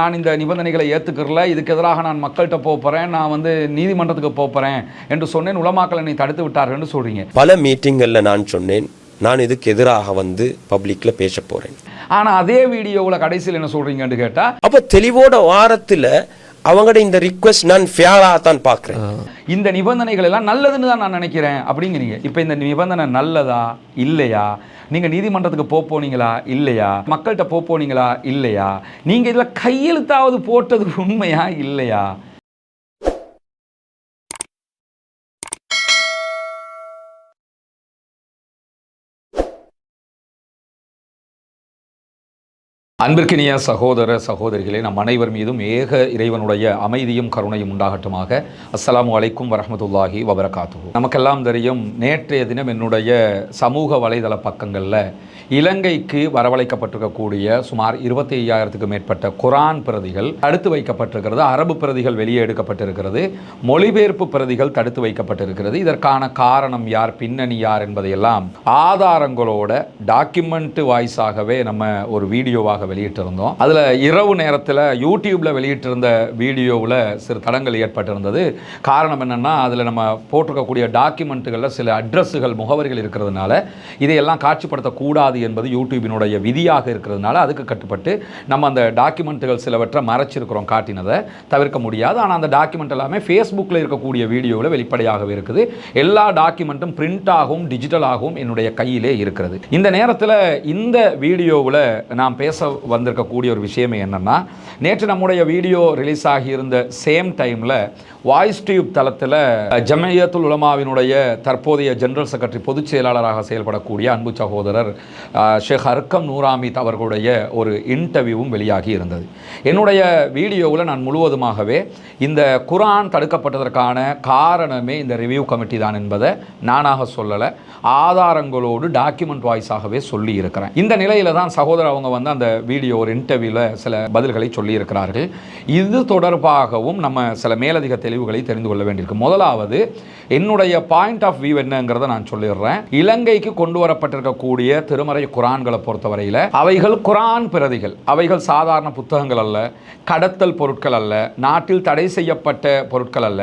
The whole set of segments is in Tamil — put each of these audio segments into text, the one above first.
நான் இந்த நிபந்தனைகளை ஏற்றுக்கிறல, இதுக்கு எதிராக நான் மக்கள்கிட்ட போகிறேன், நான் நீதிமன்றத்துக்கு போகிறேன் என்று சொன்னேன். உலமாக்கள் என்னை தடுத்து விட்டார்கள் என்று சொல்றீங்க. பல மீட்டிங்களில் நான் சொன்னேன், நான் இதுக்கு எதிராக பப்ளிக்ல பேச போறேன். ஆனா அதே வீடியோவில் கடைசியில் என்ன சொல்றீங்கன்னு கேட்டா, அப்ப தெளிவோட வாரத்தில் அவங்களோட இந்த ரிக்வெஸ்ட் நான் ஃபேரா தான் பார்க்குறேன். இந்த நிபந்தனைகள் எல்லாம் நல்லதுன்னு தான் நான் நினைக்கிறேன் அப்படிங்கிறீங்க. இப்போ இந்த நிபந்தனை நல்லதா இல்லையா? நீங்கள் நீதிமன்றத்துக்கு போனீங்களா இல்லையா? மக்கள்கிட்ட போனீங்களா இல்லையா? நீங்கள் இதில் கையெழுத்தாவது போட்டது உண்மையா இல்லையா? அன்பிற்கினிய சகோதர சகோதரிகளே, நம் அனைவர் மீதும் ஏக இறைவனுடைய அமைதியும் கருணையும் உண்டாகட்டுமாக. அஸ்ஸலாமு அலைக்கும் வரஹ்மத்துல்லாஹி வபரகாத்துஹு. நமக்கெல்லாம் தெரியும், நேற்றைய தினம் என்னுடைய சமூக வலைதள பக்கங்களில் இலங்கைக்கு வரவழைக்கப்பட்டிருக்கக்கூடிய சுமார் 25,000க்கு மேற்பட்ட குரான் பிரதிகள் தடுத்து வைக்கப்பட்டிருக்கிறது. அரபு பிரதிகள் வெளியே எடுக்கப்பட்டிருக்கிறது. மொழிபெயர்ப்பு பிரதிகள் தடுத்து வைக்கப்பட்டிருக்கிறது. இதற்கான காரணம் யார், பின்னணி யார் என்பதையெல்லாம் ஆதாரங்களோட டாக்குமெண்ட் வாய்ஸாகவே நம்ம ஒரு வீடியோவாக வெளியிட்டிருந்தோம். அதில் இரவு நேரத்தில் யூடியூப்பில் வெளியிட்டிருந்த வீடியோவில் சிறு தடங்கள் ஏற்பட்டிருந்தது. காரணம் என்னென்னா, அதில் நம்ம போட்டிருக்கக்கூடிய டாக்குமெண்ட்டுகளில் சில அட்ரஸுகள், முகவரிகள் இருக்கிறதுனால இதையெல்லாம் காட்சிப்படுத்தக்கூடாது என்பது யூடியூபினுடைய விதியாக இருக்கிறதுனால அதுக்கு கட்டுப்பட்டு நம்ம அந்த டாக்குமெண்ட்டுகள் சிலவற்றை மறைச்சிருக்கிறோம், காட்டினதை தவிர்க்க முடியாது. ஆனால் அந்த டாக்குமெண்ட் எல்லாமே ஃபேஸ்புக்கில் இருக்கக்கூடிய வீடியோவில் வெளிப்படையாகவே இருக்குது. எல்லா டாக்குமெண்ட்டும் பிரிண்டாகவும் டிஜிட்டலாகவும் என்னுடைய கையிலே இருக்கிறது. இந்த நேரத்தில் இந்த வீடியோவில் நாம் பேச வந்திருக்கக்கூடிய ஒரு விஷயமே என்னன்னா, நேற்று நம்முடைய வீடியோ ரிலீஸ் ஆகியிருந்த சேம் டைமில் வாய்ஸ் டியூப் தளத்தில் ஜமியத்துல் உலமாவினுடைய தற்போதைய ஜெனரல் செக்ரட்டரி, பொதுச் செயலாளராக செயல்படக்கூடிய அன்பு சகோதரர் ஷேக் அர்க்கம் நூராமித் அவர்களுடைய ஒரு இன்டர்வியூவும் வெளியாகி இருந்தது. என்னுடைய வீடியோவில் நான் முழுவதுமாகவே இந்த குரான் தடுக்கப்பட்டதற்கான காரணமே இந்த ரிவ்யூ கமிட்டி தான் என்பதை நானாக சொல்லலை, ஆதாரங்களோடு டாக்குமெண்ட் வாய்ஸாகவே சொல்லி இருக்கிறேன். இந்த நிலையில் தான் சகோதரர் அவங்க அந்த வீடியோ ஒரு இன்டர்வியூவில் சில பதில்களை சொல்லியிருக்கிறார்கள். இது தொடர்பாகவும் நம்ம சில மேலதிக தெளிவுகளை தெரிந்து கொள்ள வேண்டியிருக்கு. முதலாவது, என்னுடைய பாயிண்ட் ஆஃப் வியூ என்னங்கிறத நான் சொல்லிடுறேன். இலங்கைக்கு கொண்டு வரப்பட்டிருக்கக்கூடிய திருமறை குரான்களை பொறுத்தவரையில் அவைகள் குரான் பிரதிகள், அவைகள் சாதாரண புத்தகங்கள் அல்ல, கடத்தல் பொருட்கள் அல்ல, நாட்டில் தடை செய்யப்பட்ட பொருட்கள் அல்ல,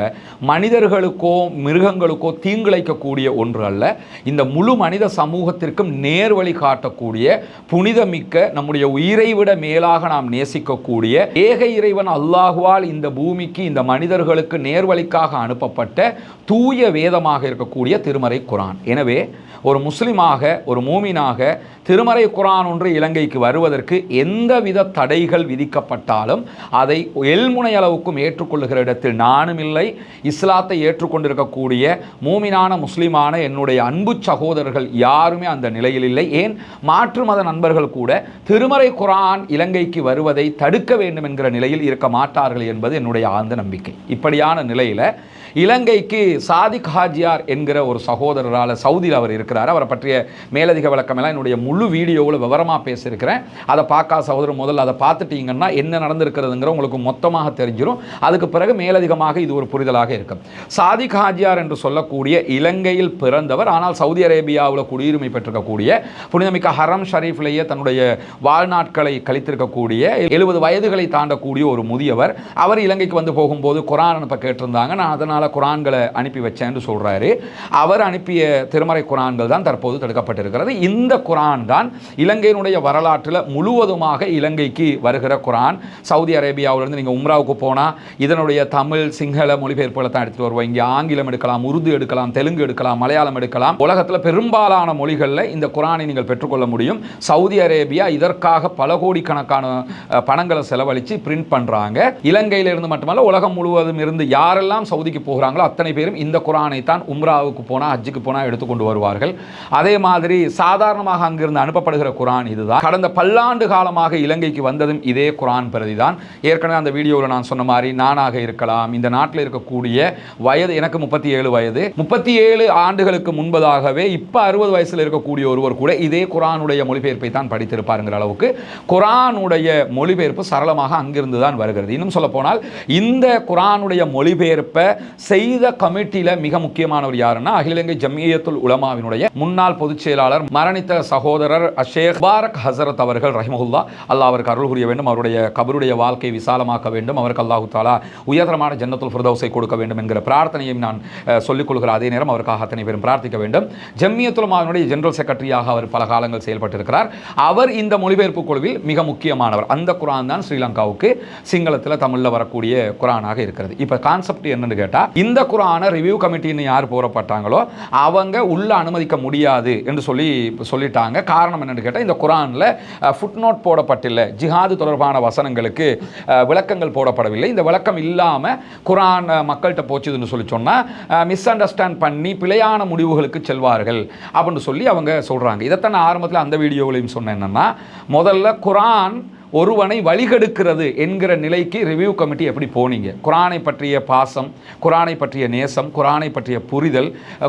மனிதர்களுக்கோ மிருகங்களுக்கோ தீங்கிழைக்கக்கூடிய ஒன்று அல்ல. இந்த முழு மனித சமூகத்திற்கும் நேர்வழி காட்டக்கூடிய புனிதமிக்க, நம்முடைய உயிரை விட மேலாக நாம் நேசிக்கக்கூடிய ஏக இறைவன் அல்லாஹுவால் இந்த பூமிக்கு, இந்த மனிதர்களுக்கு நேர்வழிக்காக அனுப்பப்பட்ட தூய வேதமாக இருக்கக்கூடிய திருமறை குரான். எனவே ஒரு முஸ்லிமாக, ஒரு மூமினாக திருமறை குரான் ஒன்று இலங்கைக்கு வருவதற்கு எந்தவித தடைகள் விதிக்கப்பட்டாலும் அதை எல்முனை அளவுக்கும் ஏற்றுக்கொள்ளுகிற இடத்தில் நானும் இல்லை, இஸ்லாத்தை ஏற்றுக்கொண்டிருக்கக்கூடிய மூமினான முஸ்லிமான என்னுடைய அன்பு சகோதரர்கள் யாருமே அந்த நிலையில் இல்லை. ஏன், மாற்று மத நண்பர்கள் கூட திருமறை குரான் இலங்கைக்கு வருவதை தடுக்க வேண்டும் என்கிற நிலையில் இருக்க மாட்டார்கள் என்பது என்னுடைய ஆழ்ந்த நம்பிக்கை. இப்படியான நிலையில் இலங்கைக்கு சாதிக் ஹாஜியார் என்கிற ஒரு சகோதரரால் சவுதியில் அவர் இருக்கிறார். அவரை பற்றிய மேலதிக விளக்கமெல்லாம் என்னுடைய முழு வீடியோவில் விவரமாக பேசியிருக்கிறேன். அதை பார்க்காத சகோதரர் முதல்ல அதை பார்த்துட்டீங்கன்னா என்ன நடந்திருக்கிறதுங்கிற உங்களுக்கு மொத்தமாக தெரிஞ்சிடும். அதுக்கு பிறகு மேலதிகமாக இது ஒரு புரிதலாக இருக்கும். சாதிக் ஹாஜியார் என்று சொல்லக்கூடிய இலங்கையில் பிறந்தவர், ஆனால் சவுதி அரேபியாவில் குடியுரிமை பெற்றிருக்கக்கூடிய, புனிதமிக்க ஹரம் ஷரீஃபிலேயே தன்னுடைய வாழ்நாட்களை கழித்திருக்கக்கூடிய 70 வயதுகளை தாண்டக்கூடிய ஒரு முதியவர். அவர் இலங்கைக்கு வந்து போகும்போது குரான் அனுப்ப கேட்டிருந்தாங்க. நான் அதனால் குரான்களை அனுப்பி வச்சேன்னு சொல்றாரு. அவர் அனுப்பிய திருமறை குரான்கள் தான் தற்போது தடுக்கப்பட்டிருக்கிறது. இந்த குரான் தான் இலங்கையினுடைய வரலாற்றில் முழுவதுமாக இலங்கைக்கு வருகிற குரான். சவுதி அரேபியாவிலிருந்து நீங்கள் உம்ராவுக்கு போனால் இதனுடைய தமிழ், சிங்கள மொழிபெயர்ப்புகளை தான் எடுத்துகிட்டு வருவோம். இங்கே ஆங்கிலம் எடுக்கலாம், உருது எடுக்கலாம், தெலுங்கு எடுக்கலாம், மலையாளம் எடுக்கலாம். உலகத்தில் பெரும்பாலான மொழிகளில் இந்த குரானை நீங்கள் பெற்றுக்கொள்ள முடியும். சவுதி அரேபியா இதற்காக பல கோடிக்கணக்கான பணங்களை செலவழித்து பிரிண்ட் பண்ணுறாங்க. இலங்கையிலிருந்து மட்டுமல்ல, உலகம் முழுவதும் இருந்து யாரெல்லாம் சவுதிக்கு போகிறாங்களோ அத்தனை பேரும் இந்த குரானை தான் உம்ராவுக்கு போனால், ஹஜ்ஜுக்கு போனால் எடுத்துக்கொண்டு வருவார்கள். அதே மாதிரி சாதாரணமாக அங்கிருந்து அனுப்பப்படுகிற குரான் இதுதான். கடந்த பல்லாண்டு காலமாக இலங்கைக்கு வந்ததும் இதே குரான் பிரதி தான். ஏற்கனவே அந்த வீடியோவில் நான் சொன்ன மாதிரி நானாக இருக்கலாம், இந்த நாட்டில் இருக்கக்கூடிய வயது எனக்கு 37 வயது, 37 ஆண்டுகளுக்கு முன்பதாகவே இப்போ 60 வயசில் இருக்கக்கூடிய ஒருவர் கூட இதே குரானுடைய மொழிபெயர்ப்பை தான் படித்திருப்பாருங்கிற அளவுக்கு குரானுடைய மொழிபெயர்ப்பு சரளமாக அங்கிருந்து தான் வருகிறது. இன்னும் சொல்ல போனால் இந்த குரானுடைய மொழிபெயர்ப்பை செய்த கமிட்டியில் மிக முக்கியமானவர் யாருன்னா அகில இலங்கை ஜம்மியத்துல் உலமாவினுடைய முன்னாள் பொதுச் செயலாளர் மரணித்த சகோதரர் ஷேக் முபாரக் ஹசரத் அவர்கள் ரஹிமஹுல்லா. அல்லாஹ் அவருக்கு அருள் புரிய வேண்டும், அவருடைய கபருடைய வாழ்க்கை விசாலமாக்க வேண்டும், அவருக்கு அல்லாஹு தாலா உயர்தரமான ஜன்னத்துல் ஃபிர்தௌஸை கொடுக்க வேண்டும் என்கிற பிரார்த்தனையும் நான் சொல்லிக் கொள்கிற அதே நேரம் அவருக்காக அத்தனை பேரும் பிரார்த்திக்க வேண்டும். ஜம்மியத்துல் உலமாவினுடைய ஜெனரல் செக்ரட்டரியாக அவர் பல காலங்கள் செயல்பட்டிருக்கிறார். அவர் இந்த மொழிபெயர்ப்பு குழுவில் மிக முக்கியமானவர். அந்த குரான் தான் ஸ்ரீலங்காவுக்கு சிங்களத்தில் தமிழில் வரக்கூடிய குரானாக இருக்கிறது. இப்போ கான்செப்ட் என்னன்னு கேட்டால், இந்த குரானை ரிவ்யூ கமிட்டின்னு யார் போறப்பட்டாங்களோ அவங்க உள்ள அனுமதிக்க முடியாது என்று சொல்லிட்டாங்க. காரணம் என்னன்னு கேட்டால், இந்த குரானில் ஃபுட் நோட் போடப்பட்டில்லை, ஜிஹாது தொடர்பான வசனங்களுக்கு விளக்கங்கள் போடப்படவில்லை. இந்த விளக்கம் இல்லாமல் குரான் மக்கள்கிட்ட போச்சுதுன்னு சொல்லி சொன்னால் மிஸ் அண்டர்ஸ்டாண்ட் பண்ணி பிழையான முடிவுகளுக்கு செல்வார்கள் அப்படின்னு சொல்லி அவங்க சொல்கிறாங்க. இதைத்தான் நான் ஆரம்பத்தில் அந்த வீடியோவிலையும் சொன்னேன். என்னன்னா, முதல்ல குரான் ஒருவனை வழிகெடுக்கிறது என்கிற நிலைக்கு ரிவ்யூ கமிட்டி எப்படி போனீங்க? குரானை பற்றிய பாசம், குரானை பற்றிய நேசம், குரானை பற்றிய புரிதல்,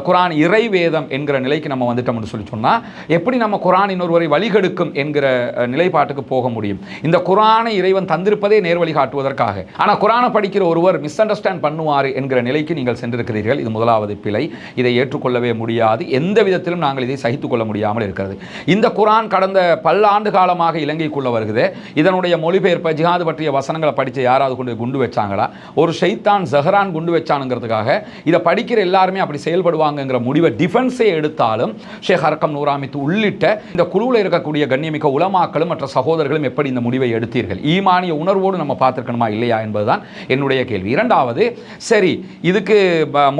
குரான் இறைவேதம் என்கிற நிலைக்கு நம்ம வந்துட்டோம்னு சொல்லி சொன்னால் எப்படி நம்ம குரான் இன்னொருவரை வழிகெடுக்கும் என்கிற நிலைப்பாட்டுக்கு போக முடியும்? இந்த குரானை இறைவன் தந்திருப்பதே நேர் வழி காட்டுவதற்காக. ஆனால் குரானை படிக்கிற ஒருவர் மிஸ் அண்டர்ஸ்டாண்ட் பண்ணுவார் என்கிற நிலைக்கு நீங்கள் சென்றிருக்கிறீர்கள். இது முதலாவது பிழை. இதை ஏற்றுக்கொள்ளவே முடியாது. எந்த விதத்திலும் நாங்கள் இதை சகித்துக் கொள்ள முடியாமல் இருக்கிறது. இந்த குரான் கடந்த பல்லாண்டு காலமாக இலங்கைக்குள்ள வருகிறது. இதனுடைய மொழிபெயர்ப்பை ஜிஹாது பற்றிய வசனங்களை படித்து யாராவது கொண்டு குண்டு வச்சாங்களா? ஒரு ஷைத்தான் ஜஹரான் குண்டு வச்சானுங்கிறதுக்காக இதை படிக்கிற எல்லாருமே அப்படி செயல்படுவாங்கங்கிற முடிவை டிஃபென்ஸே எடுத்தாலும் ஷேக் அர்க்கம் நூராமித்து உள்ளிட்ட இந்த குழுவில் இருக்கக்கூடிய கண்ணியமிக்க உலமாக்களும் மற்ற சகோதரர்களும் எப்படி இந்த முடிவை எடுத்தீர்கள்? ஈமானிய உணர்வோடு நம்ம பார்த்துருக்கணுமா இல்லையா என்பதுதான் என்னுடைய கேள்வி. இரண்டாவது, சரி, இதுக்கு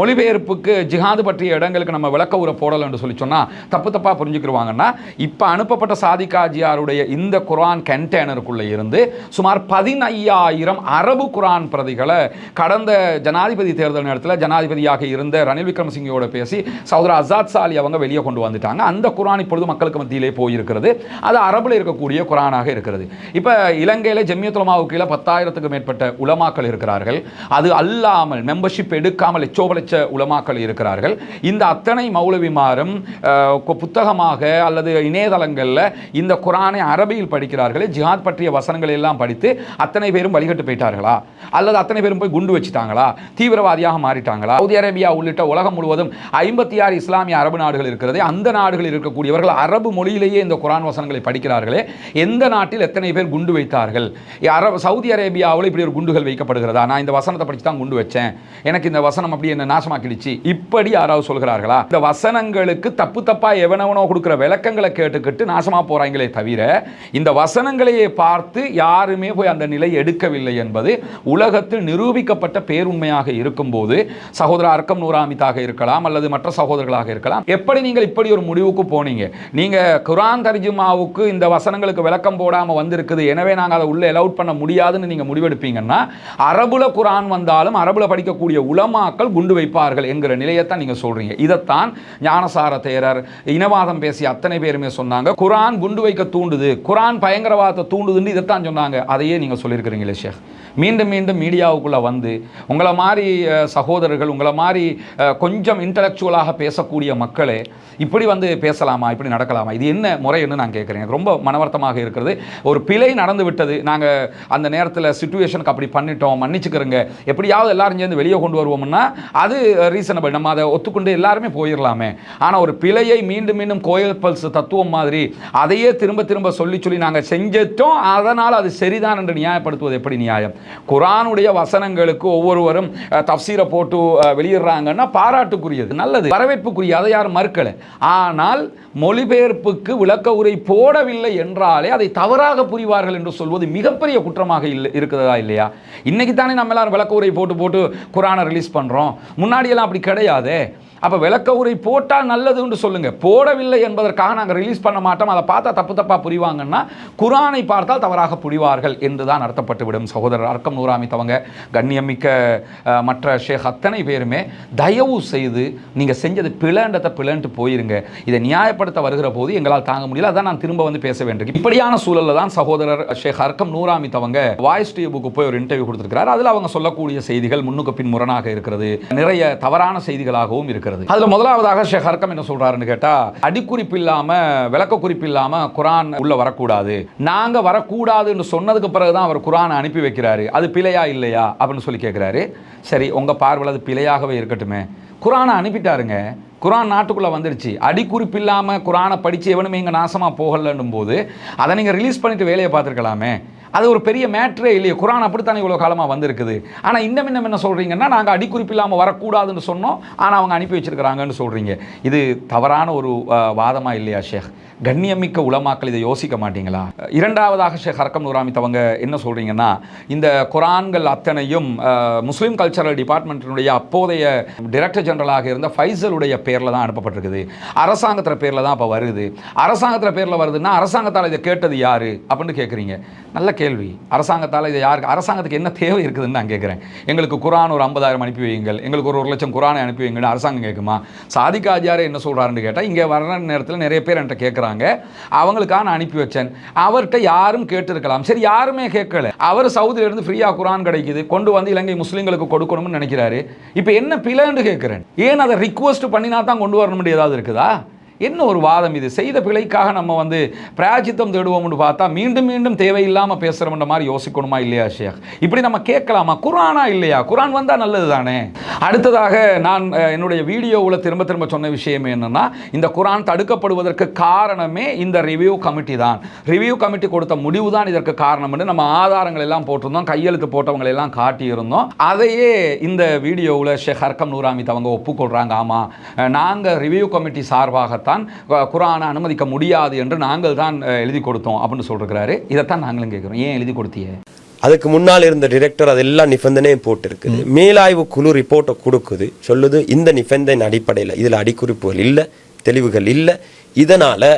மொழிபெயர்ப்புக்கு ஜிஹாது பற்றிய இடங்களுக்கு நம்ம விளக்க உரை போடலை என்று சொல்லி சொன்னால் தப்பாக புரிஞ்சுக்கிடுவாங்கன்னா, இப்போ அனுப்பப்பட்ட சாதிகாஜியாருடைய இந்த குரான் கண்டெய்னர் இருந்து சுமார் 15,000 அரபு குரான் பிரதிகளை கடந்த ஜனாதிபதி தேர்தல் நேரத்தில் ஜனாதிபதியாக இருந்த ரணில் விக்ரமசிங்கோட பேசி சகோதரர் அசாத் சாலி அவங்க வெளியே கொண்டு வந்துட்டாங்க. அந்த குரான் இப்பொழுது மக்களுக்கு மத்தியிலே போயிருக்கிறது. அது அரபில் இருக்கக்கூடிய குரானாக இருக்கிறது. இப்போ இலங்கையில் ஜம்மியத்துல் உலமாவுக்கு கீழே 10,000க்கும் மேற்பட்ட உலமாக்கள் இருக்கிறார்கள். அது அல்லாமல் மெம்பர்ஷிப் எடுக்காமல் லட்சோபலட்ச உலமாக்கள் இருக்கிறார்கள். இந்த அத்தனை மௌலவிமாரும் புத்தகமாக அல்லது இணையதளங்களில் இந்த குரானை அரபியில் படிக்கிறார்களே, ஜிஹாத் பற்றிய வசனங்களை எல்லாம் படித்து அத்தனை பேரும் வழிகட்டு போயிட்டார்களா? அல்லது அத்தனை பேரும் போய் குண்டு வச்சுட்டாங்களா? தீவிரவாதியாக மாறிட்டாங்களா? சவுதி அரேபியா உள்ளிட்ட உலகம் முழுவதும் 56 இஸ்லாமிய அரபு நாடுகள் இருக்கிறது. அந்த நாடுகளில் இருக்கக்கூடியவர்கள் அரபு மொழியிலேயே இந்த குரான் வசனங்களை படிக்கிறார்களே, எந்த நாட்டில் எத்தனை பேர் குண்டு வைத்தார்கள்? சவுதி அரேபியாவில் இப்படி ஒரு குண்டுகள் வைக்கப்படுகிறதா? நான் இந்த வசனத்தை படித்து தான் குண்டு வச்சேன், எனக்கு இந்த வசனம் அப்படி என்ன நாசமாக்கிடுச்சு, இப்படி யாராவது சொல்கிறார்களா? இந்த வசனங்களுக்கு தப்பா எவனவனோ கொடுக்கிற விளக்கங்களை கேட்டுக்கிட்டு நாசமா போறாங்களே தவிர இந்த வசனங்களையே பார்த்து யாருமே போய் அந்த நிலை எடுக்கவில்லை என்பது உலகத்தில் நிரூபிக்கப்பட்ட பேருண்மையாக இருக்கும்போது, சகோதரர் அர்க்கம் நூராமித்தாக இருக்கலாம் அல்லது மற்ற சகோதரர்களாக இருக்கலாம், எப்படி நீங்கள் இப்படி ஒரு முடிவுக்கு போனீங்க? நீங்க குரான் தர்ஜுமாவுக்கு இந்த வசனங்களுக்கு விளக்கம் போடாம வந்திருக்குது, எனவே நாங்கள் அதை உள்ள அலவுட் பண்ண முடியாதுன்னு நீங்க முடிவெடுப்பீங்கன்னா, அரபுல குரான் வந்தாலும் அரபுல படிக்கக்கூடிய உலமாக்கள் குண்டு வைப்பார்கள் என்கிற நிலையத்தான் நீங்க சொல்றீங்க. இதைத்தான் ஞானசார தேரர், இனவாதம் பேசிய அத்தனை பேருமே சொன்னாங்க. குரான் குண்டு வைக்க தூண்டுது, குரான் பயங்கரவாதத்தை தூண்டுதுன்னு இதைத்தான் சொன்னாங்க. அதையே நீங்கள் சொல்லியிருக்கிறீங்களே ஷேக். மீண்டும் மீண்டும் மீடியாவுக்குள்ளே வந்து உங்களை மாதிரி சகோதரர்கள், உங்களை மாதிரி கொஞ்சம் இன்டலெக்சுவலாக பேசக்கூடிய மக்களே இப்படி வந்து பேசலாமா, இப்படி நடக்கலாமா? இது என்ன முறைன்னு நான் கேட்குறேன். எனக்கு ரொம்ப மனவர்த்தமாக இருக்கிறது. ஒரு பிழை நடந்து விட்டது, நாங்கள் அந்த நேரத்தில் சிச்சுவேஷனுக்கு அப்படி பண்ணிட்டோம், மன்னிச்சுக்கிறோங்க, எப்படியாவது எல்லாரும் சேர்ந்து வெளியே கொண்டு வருவோம்னா அது ரீசனபிள், நம்ம அதை ஒத்துக்கொண்டு எல்லாருமே போயிடலாமே. ஆனால் ஒரு பிழையை மீண்டும் மீண்டும் கோயில் பல்ஸ் தத்துவம் மாதிரி அதையே திரும்ப திரும்ப சொல்லி நாங்கள் செஞ்சிட்டோம், அதனால் அது சரிதான் என்று நியாயப்படுத்துவது எப்படி நியாயம்? குரானுடைய வசனங்களுக்கு ஒவ்வொருவரும் தஃப்சீரை போட்டு வெளியிடுறாங்கன்னா பாராட்டுக்குரியது, நல்லது, வரவேற்புக்குரிய, அதை யாரும் மறுக்கலை. ஆனால் மொழிபெயர்ப்புக்கு விளக்க உரை போடவில்லை என்றாலே அதை தவறாக புரிவார்கள் என்று சொல்வது மிகப்பெரிய குற்றமாக இருக்கிறதா இல்லையா? இன்னைக்கு தானே நம்ம எல்லாரும் விளக்க உரை போட்டு குரானை ரிலீஸ் பண்ணுறோம். முன்னாடியெல்லாம் அப்படி கிடையாதே. அப்போ விளக்க உரை போட்டால் நல்லதுன்னு சொல்லுங்கள். போடவில்லை என்பதற்காக நாங்கள் ரிலீஸ் பண்ண மாட்டோம், அதை பார்த்தா தப்பாக புரிவாங்கன்னா குரானை பார்த்தால் தவறாக புரிவார்கள் என்று தான் அர்த்தப்பட்டுவிடும். சகோதரர் அர்க்கம் நூராமித் அவங்க, கண்ணியமிக்க மற்ற ஷேக் அத்தனை பேருமே தயவு செய்து நீங்கள் செஞ்சது பிளன்ட்டு போயிருங்க. இதை நியாயப்படுத்த வருகிற போது எங்களால் தாங்க முடியல, அதான் நான் திரும்ப வந்து பேச வேண்டும். இப்படியான சூழலில் தான் சகோதரர் ஷேக் அர்க்கம் நூராமித் அவங்க வாய்ஸ் டியூபுக்கு போய் ஒரு இன்டர்வியூ கொடுத்துருக்கிறார். அதில் அவங்க சொல்லக்கூடிய செய்திகள் முன்னுக்கு பின் முரணாக இருக்கிறது, நிறைய தவறான செய்திகளாகவும் இருக்கிறது. இருக்கிறது. அதில் முதலாவதாக ஷேக் ஹர்கம் என்ன சொல்றாருன்னு கேட்டா, அடிக்குறிப்பு இல்லாம விளக்க குறிப்பு இல்லாம குர்ஆன் உள்ள வரக்கூடாது, நாங்க வரக்கூடாதுன்னு சொன்னதுக்கு பிறகுதான் அவர் குர்ஆனை அனுப்பி வைக்கிறாரு, அது பிழையா இல்லையா அப்படின்னு சொல்லி கேட்கிறாரு. சரி, உங்க பார்வையில் அது பிழையாகவே இருக்கட்டுமே, குர்ஆனை அனுப்பிட்டாருங்க, குர்ஆன் நாட்டுக்குள்ளே வந்துடுச்சு, அடிக்குறிப்பு இல்லாமல் குர்ஆனை படித்து எவனுமே இங்கே நாசமாக போகலன்னும் போது அதை நீங்கள் ரிலீஸ் பண்ணிவிட்டு வேலையை பார்த்துருக்கலாமே. அது ஒரு பெரிய மேட்ரே இல்லையே, குர்ஆன் அப்படித்தானே இவ்வளோ காலமாக வந்திருக்குது. ஆனால் இன்னும் என்ன சொல்கிறீங்கன்னா, நாங்கள் அடிக்குறிப்பு இல்லாமல் வரக்கூடாதுன்னு சொன்னோம், ஆனால் அவங்க அனுப்பி வச்சிருக்கிறாங்கன்னு சொல்கிறீங்க. இது தவறான ஒரு வாதமாக இல்லையா ஷேக்? கண்ணியமிக்க உலமாக்கள் இதை யோசிக்க மாட்டீங்களா? இரண்டாவதாக ஷேக் ஹர்கம் நூராமி அவங்க என்ன சொல்கிறீங்கன்னா, இந்த குர்ஆன்கள் அத்தனையும் முஸ்லீம் கல்ச்சரல் டிபார்ட்மெண்ட்டினுடைய அப்போதைய டைரக்டர் ஜெனரலாக இருந்த ஃபைசலுடைய பேரில் தான் அனுப்பப்பட்டிருக்குது, அரசாங்கத்தில் பேரில் தான் இப்போ வருது. அரசாங்கத்தில் பேரில் வருதுன்னா அரசாங்கத்தால் இதை கேட்டது யார் அப்படின்னு கேட்குறீங்க. நல்ல கேள்வி. அரசாங்கத்தால் இதை யாருக்கு, அரசாங்கத்துக்கு என்ன தேவை இருக்குதுன்னு நான் கேட்குறேன். எங்களுக்கு குர்ஆன் ஒரு 50,000 அனுப்பி வையுங்கள், எங்களுக்கு ஒரு 1,00,000 குர்ஆனை அனுப்பி வைங்கன்னு அரசாங்கம் கேட்குமா? சாதிக் ஆஜியாரே என்ன சொல்கிறாருன்னு கேட்டால், இங்கே வர்ற நேரத்தில் நிறைய பேர் என்கிட்ட கேட்குறாங்க, அவங்களுக்காக நான் அனுப்பி வச்சேன், அவர்கிட்ட யாரும் கேட்டிருக்கலாம். சரி, யாருமே கேட்கல, அவர் சவுதியிலிருந்து ஃப்ரீயாக குர்ஆன் கிடைக்குது, கொண்டு வந்து இலங்கை முஸ்லீம்களுக்கு கொடுக்கணும்னு நினைக்கிறாரு. இப்போ என்ன பிழைன்னு கேட்குறேன். ஏன் அதை ரிக்வஸ்ட் பண்ணினா தான் கொண்டு வரணும் ஏதாவது இருக்குதா? என்ன ஒரு வாதம் இது? செய்த பிழைக்காக நம்ம வந்து பிராயச்சித்தம் தேடுவோம்னு பார்த்தா மீண்டும் மீண்டும் தேவையில்லாமல் பேசுகிறோம்ன்ற மாதிரி யோசிக்கணுமா இல்லையா ஷேக்? இப்படி நம்ம கேட்கலாமா? குர்ஆனா இல்லையா? குர்ஆன் வந்தால் நல்லது தானே. அடுத்ததாக நான் என்னுடைய வீடியோவில் திரும்ப திரும்ப சொன்ன விஷயம் என்னென்னா, இந்த குர்ஆன் தடுக்கப்படுவதற்கு காரணமே இந்த ரிவ்யூ கமிட்டி தான். ரிவ்யூ கமிட்டி கொடுத்த முடிவு தான் இதற்கு காரணம்னு நம்ம ஆதாரங்கள் எல்லாம் போட்டிருந்தோம், கையெழுத்து போட்டவங்களை எல்லாம் காட்டியிருந்தோம். அதையே இந்த வீடியோவில் ஷேக் ஹர்கம் நூராமி அவங்க ஒப்புக்கொள்கிறாங்க. ஆமாம், நாங்கள் ரிவ்யூ கமிட்டி சார்பாக குர்ஆனை அனுமதிக்க முடியாது என்று நாங்கள் தான் எழுதி கொடுத்தோம் அப்படின்னு சொல்றாரு. இதைத்தான் நாங்களும் கேட்கிறோம், ஏன் எழுதி கொடுத்தீங்க? அதுக்கு முன்னால் இருந்த டிரெக்டர் அதெல்லாம் நிபந்தனையும் போட்டிருக்குது. மேலாய்வு குழு ரிப்போர்ட்டை கொடுக்குது, சொல்லுது இந்த நிபந்தனை அடிப்படையில் இதில் அடிக்குறிப்புகள் இல்லை, தெளிவுகள் இல்லை, இதனால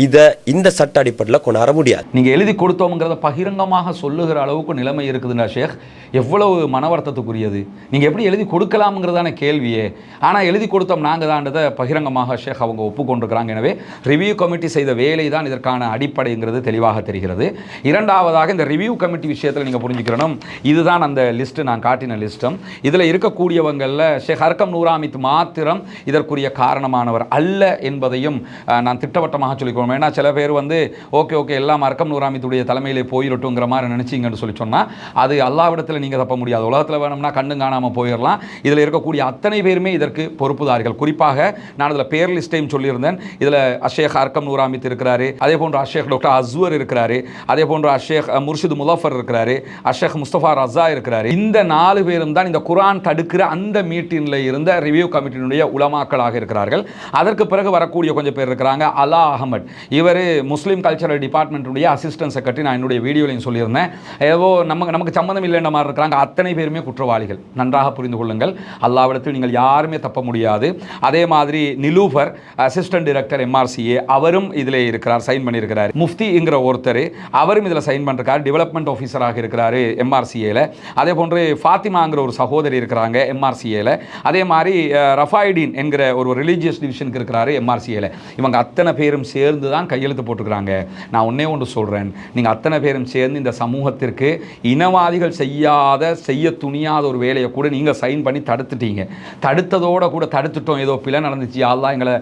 இதை இந்த சட்ட அடிப்படையில் கொண்டாட முடியாது. நீங்கள் எழுதி கொடுத்தோம்ங்கிறத பகிரங்கமாக சொல்லுகிற அளவுக்கு நிலைமை இருக்குதுன்னா ஷேக், எவ்வளவு மனவர்த்தத்துக்குரியது. நீங்கள் எப்படி எழுதி கொடுக்கலாம்ங்கிறதான கேள்வியே. ஆனால் எழுதி கொடுத்தோம் நாங்கள் தான்றதை பகிரங்கமாக ஷேக் அவங்க ஒப்புக்கொண்டிருக்கிறாங்க. எனவே ரிவ்யூ கமிட்டி செய்த வேலை தான் இதற்கான அடிப்படைங்கிறது தெளிவாக தெரிகிறது. இரண்டாவதாக இந்த ரிவ்யூ கமிட்டி விஷயத்தில் நீங்கள் புரிஞ்சுக்கிறணும், இதுதான் அந்த லிஸ்ட்டு, நான் காட்டின லிஸ்ட்டும். இதில் இருக்கக்கூடியவங்களில் ஷேக் ஹர்கம் நூராமித் மாத்திரம் இதற்குரிய காரணமானவர் அல்ல என்பதையும் நான் திட்டவட்டமாக சொல்லிக்கொள்வேன். ஏன்னா சில பேர் வந்து ஓகே எல்லாம் ஹர்கம் நூராமித்துடைய தலைமையிலே போயிடட்டுங்கிற மாதிரி நினச்சிங்கன்னு சொல்லி சொன்னால் அது அல்லாஹ்விடத்தில் நீங்கள் தப்ப முடியாது. உலகத்தில் வேணும்னா கண்ணு காணாமல் போயிடலாம். இதில் இருக்கக்கூடிய அத்தனை பேருமே இதற்கு பொறுப்புதாரிகள். குறிப்பாக நான் இதில் பேர் லிஸ்ட்டையும் சொல்லியிருந்தேன். இதில் அஷேக் ஹர்கம் நூராமித் இருக்கிறாரு, அதே போன்று அஷேக் டாக்டர் அஸ்வர் இருக்கிறாரு, அதே போன்று அஷேக் முர்ஷித் முலஃபர் இருக்கிறாரு, அஷேக் முஸ்தபா ரஸா இருக்கிறாரு. இந்த 4 பேரும் தான் இந்த குர்ஆன் தடுக்கிற அந்த மீட்டிங்கில் இருந்த ரிவ்யூ கமிட்டியினுடைய உலமாக்களாக இருக்கிறார்கள். அதற்கு பிறகு வரக்கூடிய கொஞ்சம் பேர் இருக்கிறாங்க. அலா அஹமத், இவர் முஸ்லீம் கல்ச்சரல் டிபார்ட்மெண்ட்டுடைய அசிஸ்டன்ட் செக்ரட்டரி. நான் என்னுடைய வீடியோலையும் சொல்லியிருந்தேன். ஏதோ நமக்கு சம்மந்தம் இல்லைன்ற மாதிரி இருக்கிறாங்க. அத்தனை பேருமே குற்றவாளிகள். நன்றாக புரிந்து கொள்ளுங்கள், அல்லாஹ்விடத்தில் நீங்கள் யாருமே தப்ப முடியாது. அதே மாதிரி நிலூஃபர் அசிஸ்டன்ட் டைரக்டர் MRCA, அவரும் இதில் இருக்கிறார், சைன் பண்ணியிருக்கிறார். முஃப்திங்கிற ஒருத்தர், அவரும் இதில் சைன் பண்ணிருக்கார், டெவலப்மெண்ட் ஆஃபீஸராக இருக்கிறார் MRCAல. அதே போன்று ஃபாத்திமாங்கிற ஒரு சகோதரி இருக்கிறாங்க MRCAல. அதே மாதிரி ரஃபாய்டீன் என்கிற ஒரு ரிலீஜியஸ் டிவிஷனுக்கு இருக்கிறாரு MRCAல. இவங்க அத்தனை பேரும் சேர்ந்து தான் கையெழுத்து போட்டுக்கிறாங்க. நான் ஒன்றே ஒன்று சொல்கிறேன், நீங்கள் அத்தனை பேரும் சேர்ந்து இந்த சமூகத்திற்கு இனவாதிகள் செய்ய துணியாத ஒரு வேலையை கூட நீங்கள் சைன் பண்ணி தடுத்துட்டீங்க. தடுத்ததோடு கூட தடுத்துட்டோம், ஏதோ பிழை நடந்துச்சு, அல்லா எங்களை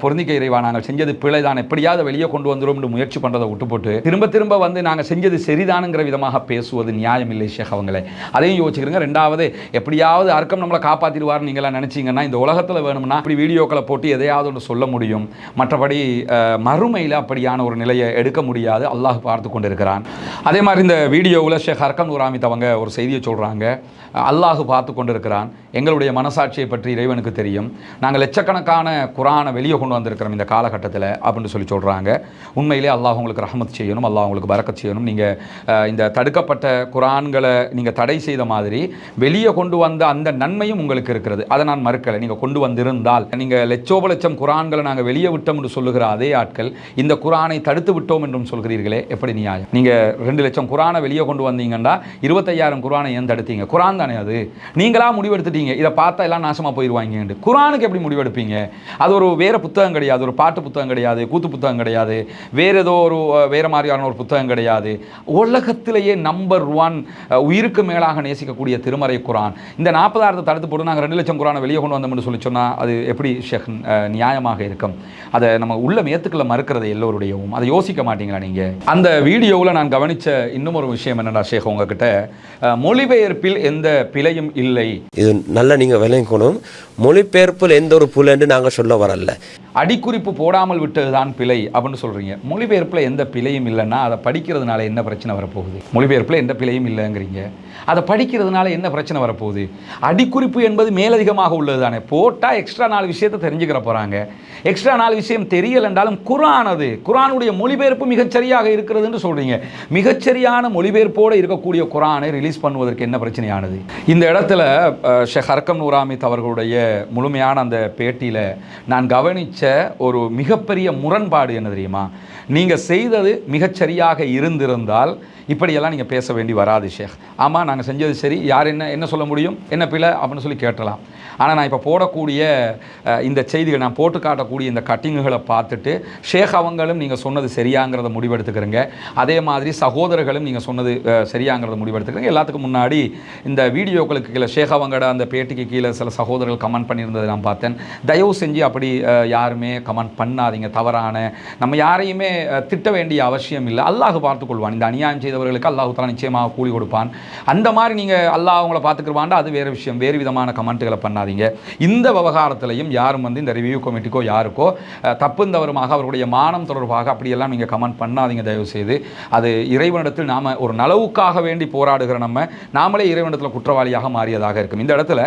பொருந்திக்க இறைவா, நாங்கள் செஞ்சது பிழை தான், எப்படியாவது வெளியே கொண்டு வந்துடும் முயற்சி பண்ணுறதை விட்டு போட்டு திரும்ப வந்து நாங்கள் செஞ்சது சரிதானுங்கிற விதமாக பேசுவது நியாயம் இல்லை ஷேக் அவங்களே. அதையும் யோசிக்கிறீங்க. ரெண்டாவது, எப்படியாவது அர்க்கம் நம்மளை காப்பாற்றிடுவார் நீங்களாம் நினச்சிங்கன்னா இந்த உலகத்தில் வேணும்னா இப்படி வீடியோக்களை போட்டு எதையாவது ஒன்று சொல்ல முடியும். மற்றபடி மறுமையில் அப்படியான ஒரு நிலையை எடுக்க முடியாது. அல்லாஹ் பார்த்து கொண்டு இருக்கிறான். அதே மாதிரி இந்த வீடியோவில் ஷேக் ஹர்கம் நூராமித் அவங்க ஒரு செய்தியை சொல்கிறாங்க, அல்லாஹ் பார்த்து கொண்டு இருக்கிறான், எங்களுடைய மனசாட்சியை பற்றி இறைவனுக்கு தெரியும், நாங்கள் லட்சக்கணக்கான குர்ஆனை வெளியே கொண்டு வந்திருக்கிறோம் இந்த காலகட்டத்தில் அப்படின்னு சொல்கிறாங்க. உண்மையிலே அல்லாஹ் உங்களுக்கு ரஹமத் செய்யணும், அல்லாஹ் உங்களுக்கு பரக்கத் செய்யணும். நீங்கள் இந்த தடுக்கப்பட்ட குர்ஆன்களை நீங்கள் தடை செய்த மாதிரி வெளியே கொண்டு வந்த அந்த நன்மையும் உங்களுக்கு இருக்கிறது, அதை நான் மறுக்கலை. நீங்கள் கொண்டு வந்திருந்தால், நீங்கள் லட்சோப லட்சம் குர்ஆன்களை நாங்கள் வெளியே விட்டோம் என்று சொல்லுகிற அதே ஆட்கள் சொல்கிறீர்கள், இந்த குர்ஆனை தடுத்து விட்டோம் என்றும் சொல்கிறீர்களே, எப்படி நியாயம்? நீங்கள் 2 லட்சம் குர்ஆனை வெளியே கொண்டு வந்தீங்கன்னா 25,000 குர்ஆனை ஏன் தடுத்தீங்க? குர்ஆன் தானே அது. நீங்களா முடிவெடுத்துட்டீங்க இதை பார்த்தா எல்லாம் நாசமாக போயிடுவாங்க. குர்ஆனுக்கு எப்படி முடிவெடுப்பீங்க? அது ஒரு வேறு புத்தகம் கிடையாது, ஒரு பாட்டு புத்தகம் கிடையாது, கூத்து புத்தகம் கிடையாது, வேறு ஏதோ ஒரு வேறு மாதிரியான ஒரு புத்தகம் கிடையாது. உலகத்திலேயே நம்பர் 1 உயிருக்கு மேலாக நேசிக்கக்கூடிய திருமறை குர்ஆன். இந்த 40,000 தடுத்து போட்டு நாங்கள் 2 லட்சம் குர்ஆனை வெளியே கொண்டு வந்தோம்னு சொல்லி சொன்னால் அது எப்படி ஷேக் நியாயமாக இருக்கும்? அதை நம்ம உள்ள மேத்துக்களை மறுக்கிறது எல்லோருடையவும். அதை யோசிக்க மாட்டீங்களா நீங்கள்? அந்த வீடியோவில் நான் கவனித்த இன்னும் ஒரு விஷயம் என்னடா ஷேக், உங்ககிட்ட மொழிபெயர்ப்பில் எந்த பிழையும் இல்லை. இது நல்லா நீங்கள் விளங்கணும். மொழிபெயர்ப்பில் எந்த ஒரு புலன்னு நாங்கள் சொல்ல வரல. அடிக்குறிப்பு போடாமல் விட்டதுதான் பிழை அப்படின்னு சொல்கிறீங்க. மொழிபெயர்ப்பில் எந்த பிழையும் இல்லைன்னா அதை படிக்கிறதுனால என்ன பிரச்சனை வரப்போகுது? மொழிபெயர்ப்பில் எந்த பிழையும் இல்லைங்கிறீங்க, அதை படிக்கிறதுனால என்ன பிரச்சனை வரப்போகுது? அடிக்குறிப்பு என்பது மேலதிகமாக உள்ளது தானே. போட்டால் எக்ஸ்ட்ரா 4 விஷயத்தை தெரிஞ்சுக்கிற போகிறாங்க. எக்ஸ்ட்ரா 4 விஷயம் தெரியல் என்றாலும் குர்ஆன், அது குர்ஆனுடைய மொழிபெயர்ப்பு மிகச்சரியாக இருக்கிறதுன்னு சொல்கிறீங்க. மிகச்சரியான மொழிபெயர்ப்போடு இருக்கக்கூடிய குர்ஆனை ரிலீஸ் பண்ணுவதற்கு என்ன பிரச்சனையானது? இந்த இடத்துல ஷேக் அர்கம் நூராமித் அவர்களுடைய முழுமையான அந்த பேட்டியில் நான் கவனித்த ஒரு மிகப்பெரிய முரண்பாடு என்ன தெரியுமா? நீங்கள் செய்தது மிகச்சரியாக இருந்திருந்தால் இப்படியெல்லாம் நீங்கள் பேச வேண்டி வராது ஷேக். ஆமாம், நாங்கள் செஞ்சது சரி, யார் என்ன சொல்ல முடியும், என்ன பிழை அப்படின்னு சொல்லி கேட்டலாம். ஆனால் நான் இப்போ போடக்கூடிய இந்த செய்திகள், நான் போட்டு காட்டக்கூடிய இந்த கட்டிங்குகளை பார்த்துட்டு ஷேக் அவங்களும் நீங்கள் சொன்னது சரியாங்கிறத முடிவெடுத்துக்கிறங்க. அதே மாதிரி சகோதரர்களும் நீங்கள் சொன்னது சரியாங்கிறத முடிவெடுத்துக்கிறங்க. எல்லாத்துக்கும் முன்னாடி இந்த வீடியோக்களுக்கு கீழே ஷேக் அவங்களோட அந்த பேட்டிக்கு கீழே சில சகோதரர்கள் கமெண்ட் பண்ணியிருந்ததை நான் பார்த்தேன். தயவு செஞ்சு அப்படி யாருமே கமெண்ட் பண்ணாதீங்க. தவறான, நம்ம யாரையுமே திட்ட வேண்டிய அவசியம் இல்லை. அல்லாஹ் பார்த்துக்கொள்வான். இந்த அநியாயம் செய்தவர்களுக்கு அல்லாஹ் தஆலா நிச்சயமாக கூலி கொடுப்பான். அந்த மாதிரி நீங்கள் அல்லாஹ் அவங்கள பார்த்துக்குருவாண்டா அது வேறு விஷயம். வேறு விதமான கமெண்ட்டுகளை பண்ணாதீங்க. இந்த விவகாரத்திலையும் யாரும் இந்த ரிவ்யூ கமிட்டிக்கோ யாருக்கோ தப்புந்தவருமாக அவருடைய மானம் தொடர்பாக அப்படியெல்லாம் நீங்கள் கமெண்ட் பண்ணாதீங்க தயவு செய்து. அது இறைவனிடத்தில் நாம் ஒரு நலவுக்காக வேண்டி போராடுகிற நாமளே இறைவனிடத்தில் குற்றவாளியாக மாறியதாக இருக்கும். இந்த இடத்துல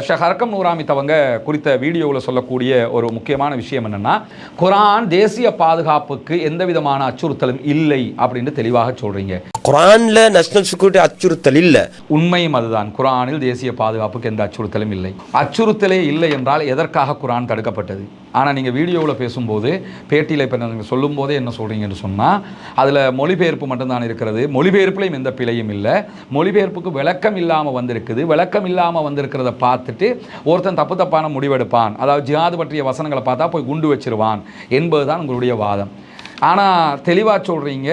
ஷேக் அர்கம் நூராமித் அவங்க குறித்த வீடியோவில் சொல்லக்கூடிய ஒரு முக்கியமான விஷயம் என்னன்னா, குர்ஆன் தேசிய பாதுகாப்புக்கு எந்த விதமான அச்சுறுத்தலும் இல்லை அப்படின்னு தெளிவாக சொல்றீங்க. குர்ஆன்ல நேஷனல் செக்யூரிட்டி அச்சுறுத்தல் இல்லை. உண்மையும் அதுதான். குர்ஆனில் தேசிய பாதுகாப்புக்கு எந்த அச்சுறுத்தலும் இல்லை. அச்சுறுத்தலே இல்லை என்றால் எதற்காக குர்ஆன் தடுக்கப்பட்டது? ஆனால் நீங்கள் வீடியோவில் பேசும்போது, பேட்டியில் இப்போ நீங்கள் சொல்லும் போதே என்ன சொல்கிறீங்கன்னு சொன்னால், அதில் மொழிபெயர்ப்பு மட்டும்தான் இருக்கிறது, மொழிபெயர்ப்புலையும் எந்த பிழையும் இல்லை, மொழிபெயர்ப்புக்கு விளக்கம் இல்லாமல் வந்திருக்குது, விளக்கம் இல்லாமல் வந்திருக்கிறத பார்த்துட்டு ஒருத்தன் தப்பான முடிவெடுப்பான், அதாவது ஜிஹாது பற்றிய வசனங்களை பார்த்தா போய் குண்டு வச்சிருவான் என்பதுதான் உங்களுடைய வாதம். ஆனால் தெளிவாக சொல்கிறீங்க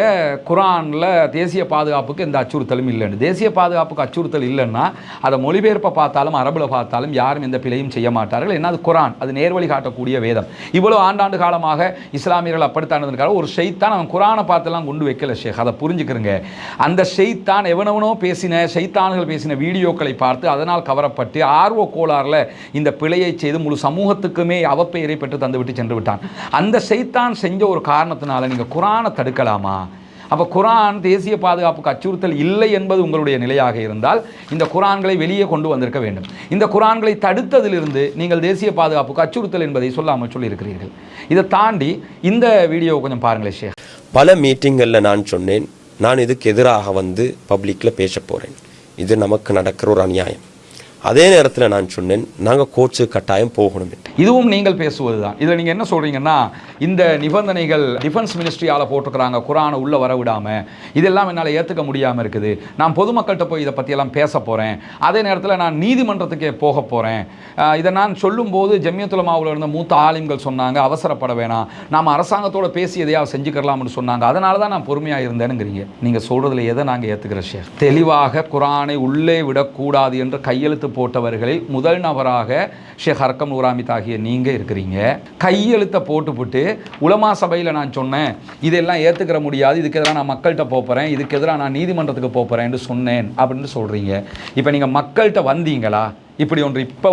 குர்ஆனில் தேசிய பாதுகாப்புக்கு எந்த அச்சுறுத்தலும் இல்லைன்னு. தேசிய பாதுகாப்புக்கு அச்சுறுத்தல் இல்லைன்னா அதை மொழிபெயர்ப்பை பார்த்தாலும் அரபில் பார்த்தாலும் யாரும் எந்த பிழையும் செய்ய மாட்டார்கள். ஏன்னா அது குர்ஆன், அது நேர்வழி காட்டக்கூடிய வேதம். இவ்வளோ ஆண்டாண்டு காலமாக இஸ்லாமியர்கள் அப்படித்தானதுக்காக ஒரு ஷைத்தான் அவன் குர்ஆனை பார்த்தெல்லாம் கொண்டு வைக்கல ஷேக். அதை புரிஞ்சுக்கிறங்க. அந்த ஷைத்தான் எவனவனோ பேசின ஷைத்தான்கள் பேசின வீடியோக்களை பார்த்து அதனால் கவரப்பட்டு ஆர்வ கோளாறில் இந்த பிழையை செய்து முழு சமூகத்துக்குமே அவப்பெயரை பெற்று தந்துவிட்டு சென்று விட்டான். அந்த ஷைத்தான் செஞ்ச ஒரு காரணத்தினால் நீங்கள் குர்ஆனை தடுக்கலாமா? அப்போ குர்ஆன் தேசிய பாதுகாப்புக்கு அச்சுறுத்தல் இல்லை என்பது உங்களுடைய நிலையாக இருந்தால் இந்த குர்ஆன்களை வெளியே கொண்டு வந்திருக்க வேண்டும். இந்த குர்ஆன்களை தடுத்ததிலிருந்து நீங்கள் தேசிய பாதுகாப்புக்கு அச்சுறுத்தல் என்பதை சொல்லாமல் சொல்லியிருக்கிறீர்கள். இதை தாண்டி இந்த வீடியோ கொஞ்சம் பாருங்களேன் ஷேக். பல மீட்டிங்களில் நான் சொன்னேன், நான் இதுக்கு எதிராக பப்ளிக்கில் பேச போகிறேன், இது நமக்கு நடக்கிற ஒரு அநியாயம். அதே நேரத்தில் நான் சொன்னேன், நாங்கள் கோர்ட்ஸு கட்டாயம் போகணும். இதுவும் நீங்கள் பேசுவது தான். இதில் நீங்கள் என்ன சொல்கிறீங்கன்னா, இந்த நிபந்தனைகள் டிஃபென்ஸ் மினிஸ்ட்ரியால் போட்டிருக்கிறாங்க, குர்ஆனை உள்ளே வர விடாமல், இதெல்லாம் என்னால் ஏற்றுக்க முடியாமல் இருக்குது. நான் பொதுமக்கள்கிட்ட போய் இதை பற்றியெல்லாம் பேச போகிறேன், அதே நேரத்தில் நான் நீதிமன்றத்துக்கே போக போகிறேன். இதை நான் சொல்லும்போது ஜம்மியத்துல் உலமாவில் இருந்த மூத்த ஆலிம்கள் சொன்னாங்க, அவசரப்பட வேணாம், நாம் அரசாங்கத்தோடு பேசி எதையாவது செஞ்சுக்கலாம்னு சொன்னாங்க, அதனால தான் நான் பொறுமையாக இருந்தேனுங்கிறீங்க. நீங்கள் சொல்கிறதுல எதை நாங்கள் ஏற்றுக்கிற ஷேக்? தெளிவாக குர்ஆனை உள்ளே விடக்கூடாது என்று கையெழுத்து போட்டவர்களில் முதல் நபராக ஷேக் அர்கம் நூராமித் ஆகிய நீங்கள் இருக்கிறீங்க. கையெழுத்தை போட்டுவிட்டு உலமா சபையில் நான் சொன்னேன் இதெல்லாம் ஏற்றுக்கிற முடியாது, இதுக்கு எதிராக நான் மக்கள்கிட்ட போகிறேன், இதுக்கு எதிராக நான் நீதிமன்றத்துக்கு போகிறேன்னு சொன்னேன் அப்படின்னு சொல்கிறீங்க. இப்போ நீங்கள் மக்கள்கிட்ட வந்தீங்களா? இப்படி ஒன்று இப்போ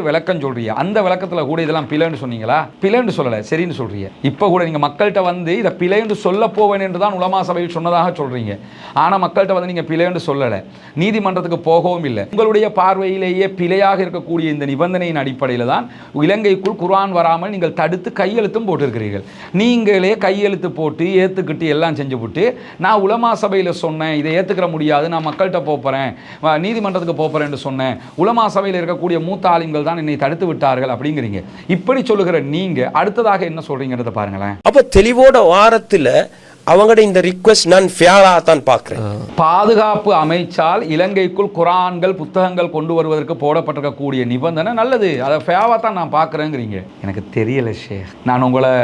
விளக்கம் சொல்கிறீங்க, அந்த விளக்கத்தில் கூட இதெல்லாம் பிழைன்னு சொன்னீங்களா? பிழைன்னு சொல்லலை, சரின்னு சொல்கிறீங்க. இப்போ கூட நீங்கள் மக்கள்கிட்ட இதை பிழைன்னு சொல்ல போவேன் என்று தான் உலமா சபையில் சொன்னதாக சொல்கிறீங்க. ஆனால் மக்கள்கிட்ட நீங்கள் பிழைன்னு சொல்லலை, நீதிமன்றத்துக்கு போகவும் இல்லை. உங்களுடைய பார்வையிலேயே பிழையாக இருக்கக்கூடிய இந்த நிபந்தனையின் அடிப்படையில் தான் இலங்கைக்குள் குர்ஆன் வராமல் நீங்கள் தடுத்து கையெழுத்தும் போட்டிருக்கிறீர்கள். நீங்களே கையெழுத்து போட்டு ஏற்றுக்கிட்டு எல்லாம் செஞ்சு விட்டு, நான் உலமா சபையில் சொன்னேன் இதை ஏற்றுக்கிற முடியாது, நான் மக்கள்கிட்ட போகிறேன், நீதிமன்றத்துக்கு போகிறேன்னு சொன்னேன், உலமா சபையில் இருக்கக்கூடிய மூத்த ஆலிம்கள் தான் என்னை தடுத்து விட்டார்கள் அப்படிங்கிறீங்க. இப்படி சொல்லுகிற நீங்க அடுத்ததாக என்ன சொல்றீங்கன்றத பாருங்களேன். அப்ப தெளிவோட வாரத்துல அவங்களோட இந்த ரிக்வெஸ்ட் நான் ஃபேரா தான் பார்க்கிறேன். பாதுகாப்பு அமைச்சால் இலங்கைக்குள் குரான்கள் புத்தகங்கள் கொண்டு வருவதற்கு போடப்பட்டிருக்கக்கூடிய நிபந்தனை நல்லது, அதை ஃபேவா தான் நான் பார்க்குறேங்கிறீங்க. எனக்கு தெரியல ஷேக், நான் உங்களை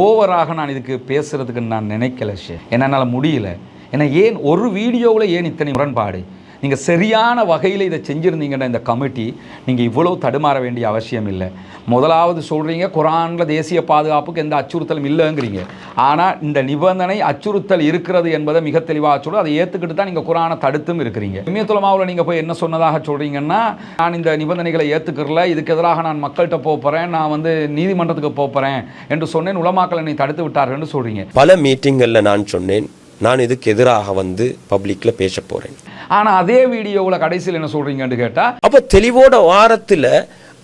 ஓவராக நான் இதுக்கு பேசுறதுக்கு நான் நினைக்கல ஷேக், என்னால் முடியல. ஏன்னா ஏன் ஒரு வீடியோவில் ஏன் இத்தனை முரண்பாடு? நீங்கள் சரியான வகையில் இதை செஞ்சுருந்தீங்கன்னா இந்த கமிட்டி நீங்கள் இவ்வளவு தடுமாற வேண்டிய அவசியம் இல்லை. முதலாவது சொல்கிறீங்க குரானில் தேசிய பாதுகாப்புக்கு எந்த அச்சுறுத்தலும் இல்லைங்கிறீங்க. ஆனால் இந்த நிபந்தனை அச்சுறுத்தல் இருக்கிறது என்பதை மிக தெளிவாக சொல்லுது. அதை ஏற்றுக்கிட்டு தான் நீங்கள் குரானை தடுத்தும் இருக்கிறீங்க. ஜம்மியத்துல் உலமாவில் நீங்கள் போய் என்ன சொன்னதாக சொல்கிறீங்கன்னா, நான் இந்த நிபந்தனைகளை ஏற்றுக்கிறல, இதுக்கு எதிராக நான் மக்கள்கிட்ட போகிறேன், நான் நீதிமன்றத்துக்கு போகிறேன் என்று சொன்னேன், உலமாக்கள் என்னை தடுத்து விட்டார்கள் என்று சொல்கிறீங்க. பல மீட்டிங்களில் நான் சொன்னேன் நான் இதுக்கு எதிராக பப்ளிக்ல பேச போறேன். ஆனா அதே வீடியோவில் கடைசியில் என்ன சொல்றீங்கன்னு கேட்டா, அப்ப தெளிவோட வாரத்துல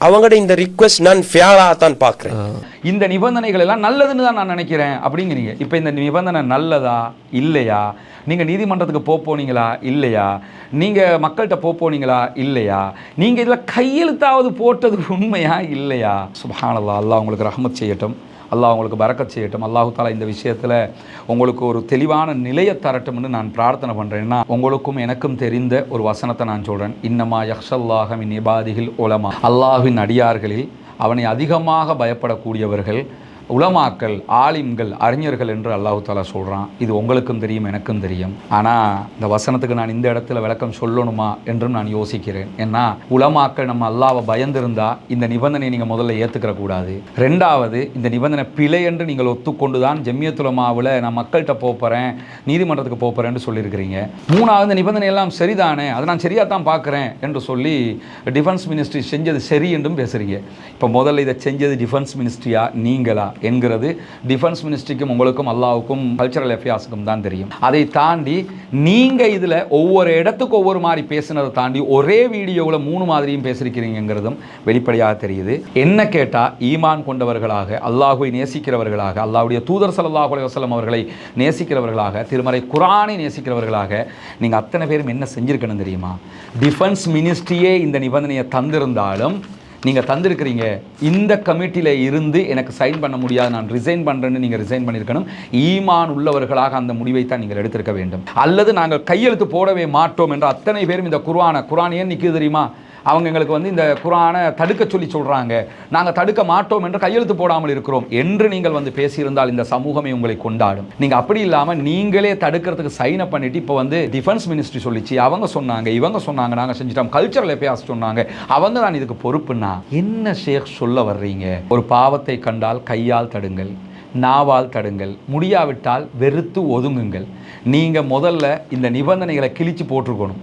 அவங்களோட இந்த ரிக்வெஸ்ட் நான் ஃபேரா தான் பார்க்கிறேன். இந்த நிபந்தனைகள் எல்லாம் நல்லதுன்னு தான் நான் நினைக்கிறேன் அப்படிங்கிறீங்க. இப்போ இந்த நிபந்தனை நல்லதா இல்லையா? நீங்கள் நீதிமன்றத்துக்கு போனீங்களா இல்லையா? நீங்கள் மக்கள்கிட்ட போனீங்களா இல்லையா? நீங்கள் இதில் கையெழுத்தாவது போட்டது உண்மையா இல்லையா? சுப்ஹானல்லாஹ், அல்லாஹ் உங்களுக்கு ரஹ்மத் செய்யட்டும், அல்லாஹ் உங்களுக்கு பரக்கத் செய்யட்டும். அல்லாஹு தாலா இந்த விஷயத்தில் உங்களுக்கு ஒரு தெளிவான நிலையை தரட்டும்னு நான் பிரார்த்தனை பண்ணுறேன்னா, உங்களுக்கும் எனக்கும் தெரிந்த ஒரு வசனத்தை நான் சொல்கிறேன். இன்னமா யக்ஷல்லாஹ மின் இபாதிஹில் உலமா, அல்லாஹ்வின் அடியார்களில் அவனை அதிகமாக பயப்படக்கூடியவர்கள் உலமாக்கள், ஆலிம்கள், அறிஞர்கள் என்று அல்லாஹு தாலா சொல்கிறான். இது உங்களுக்கும் தெரியும், எனக்கும் தெரியும். ஆனால் இந்த வசனத்துக்கு நான் இந்த இடத்துல விளக்கம் சொல்லணுமா என்றும் நான் யோசிக்கிறேன். ஏன்னா உலமாக்கள் நம்ம அல்லாஹ்வை பயந்திருந்தா இந்த நிபந்தனையை நீங்கள் முதல்ல ஏற்றுக்கிற கூடாது. ரெண்டாவது, இந்த நிபந்தனை பிழை என்று நீங்கள் ஒத்துக்கொண்டு தான் ஜம்மியத்துல் உலமாவில் நான் மக்கள்கிட்ட போகிறேன், நீதிமன்றத்துக்கு போகிறேன்னு சொல்லியிருக்கிறீங்க. மூணாவது, இந்த நிபந்தனை எல்லாம் சரிதானே, அதை நான் சரியாக தான் பார்க்குறேன் என்று சொல்லி டிஃபென்ஸ் மினிஸ்ட்ரி செஞ்சது சரி என்றும் பேசுகிறீங்க. இப்போ முதல்ல இதை செஞ்சது டிஃபென்ஸ் மினிஸ்ட்ரியா நீங்களா என்கிறது டிஃபென்ஸ் மினிஸ்ட்ரிக்கும் உங்களுக்கும் அல்லாஹ்வுக்கும் கல்ச்சரல் அஃபேர்ஸுக்கும் தான் தெரியும். அதை தாண்டி நீங்கள் இதில் ஒவ்வொரு இடத்துக்கு ஒவ்வொரு மாதிரி பேசுனதை தாண்டி ஒரே வீடியோவில் 3 மாதிரியும் பேசியிருக்கிறீங்கிறதும் வெளிப்படையாக தெரியுது. என்ன கேட்டால், ஈமான் கொண்டவர்களாக, அல்லாஹ்வை நேசிக்கிறவர்களாக, அல்லாஹ்வுடைய தூதர் ஸல்லல்லாஹு அலைஹி வஸல்லம் அவர்களை நேசிக்கிறவர்களாக, திருமறை குர்ஆனை நேசிக்கிறவர்களாக நீங்கள் அத்தனை பேரும் என்ன செஞ்சுருக்கணும் தெரியுமா? டிஃபென்ஸ் மினிஸ்ட்ரியே இந்த நிபந்தனையை தந்திருந்தாலும் நீங்கள் தந்திருக்கிறீங்க, இந்த கமிட்டியில் இருந்து எனக்கு சைன் பண்ண முடியாது, நான் ரிசைன் பண்ணுறேன்னு நீங்கள் ரிசைன் பண்ணியிருக்கணும். ஈமான் உள்ளவர்களாக அந்த முடிவை தான் நீங்கள் எடுத்திருக்க வேண்டும். அல்லது நாங்கள் கையெழுத்து போடவே மாட்டோம் என்ற அத்தனை பேரும் இந்த குர்ஆன் ஏன் நிற்குது தெரியுமா? அவங்க எங்களுக்கு இந்த குர்ஆனை தடுக்க சொல்லி சொல்கிறாங்க, நாங்கள் தடுக்க மாட்டோம் என்று கையெழுத்து போடாமல் இருக்கிறோம் என்று நீங்கள் பேசியிருந்தால் இந்த சமூகமே உங்களை கொண்டாடும். நீங்கள் அப்படி இல்லாமல் நீங்களே தடுக்கிறதுக்கு சைனை பண்ணிட்டு இப்போ டிஃபென்ஸ் மினிஸ்ட்ரி சொல்லிச்சு, அவங்க சொன்னாங்க, இவங்க சொன்னாங்க, நாங்கள் செஞ்சிட்டோம், கல்ச்சரல் அஃபேர்ஸ் சொன்னாங்க, அவங்க தான் இதுக்கு பொறுப்புன்னா என்ன ஷேக் சொல்ல வர்றீங்க? ஒரு பாவத்தை கண்டால் கையால் தடுங்கள், நாவால் தடுங்கள், முடியாவிட்டால் வெறுத்து ஒதுங்குங்கள். நீங்கள் முதல்ல இந்த நிபந்தனைகளை கிழிச்சு போட்டிருக்கணும்.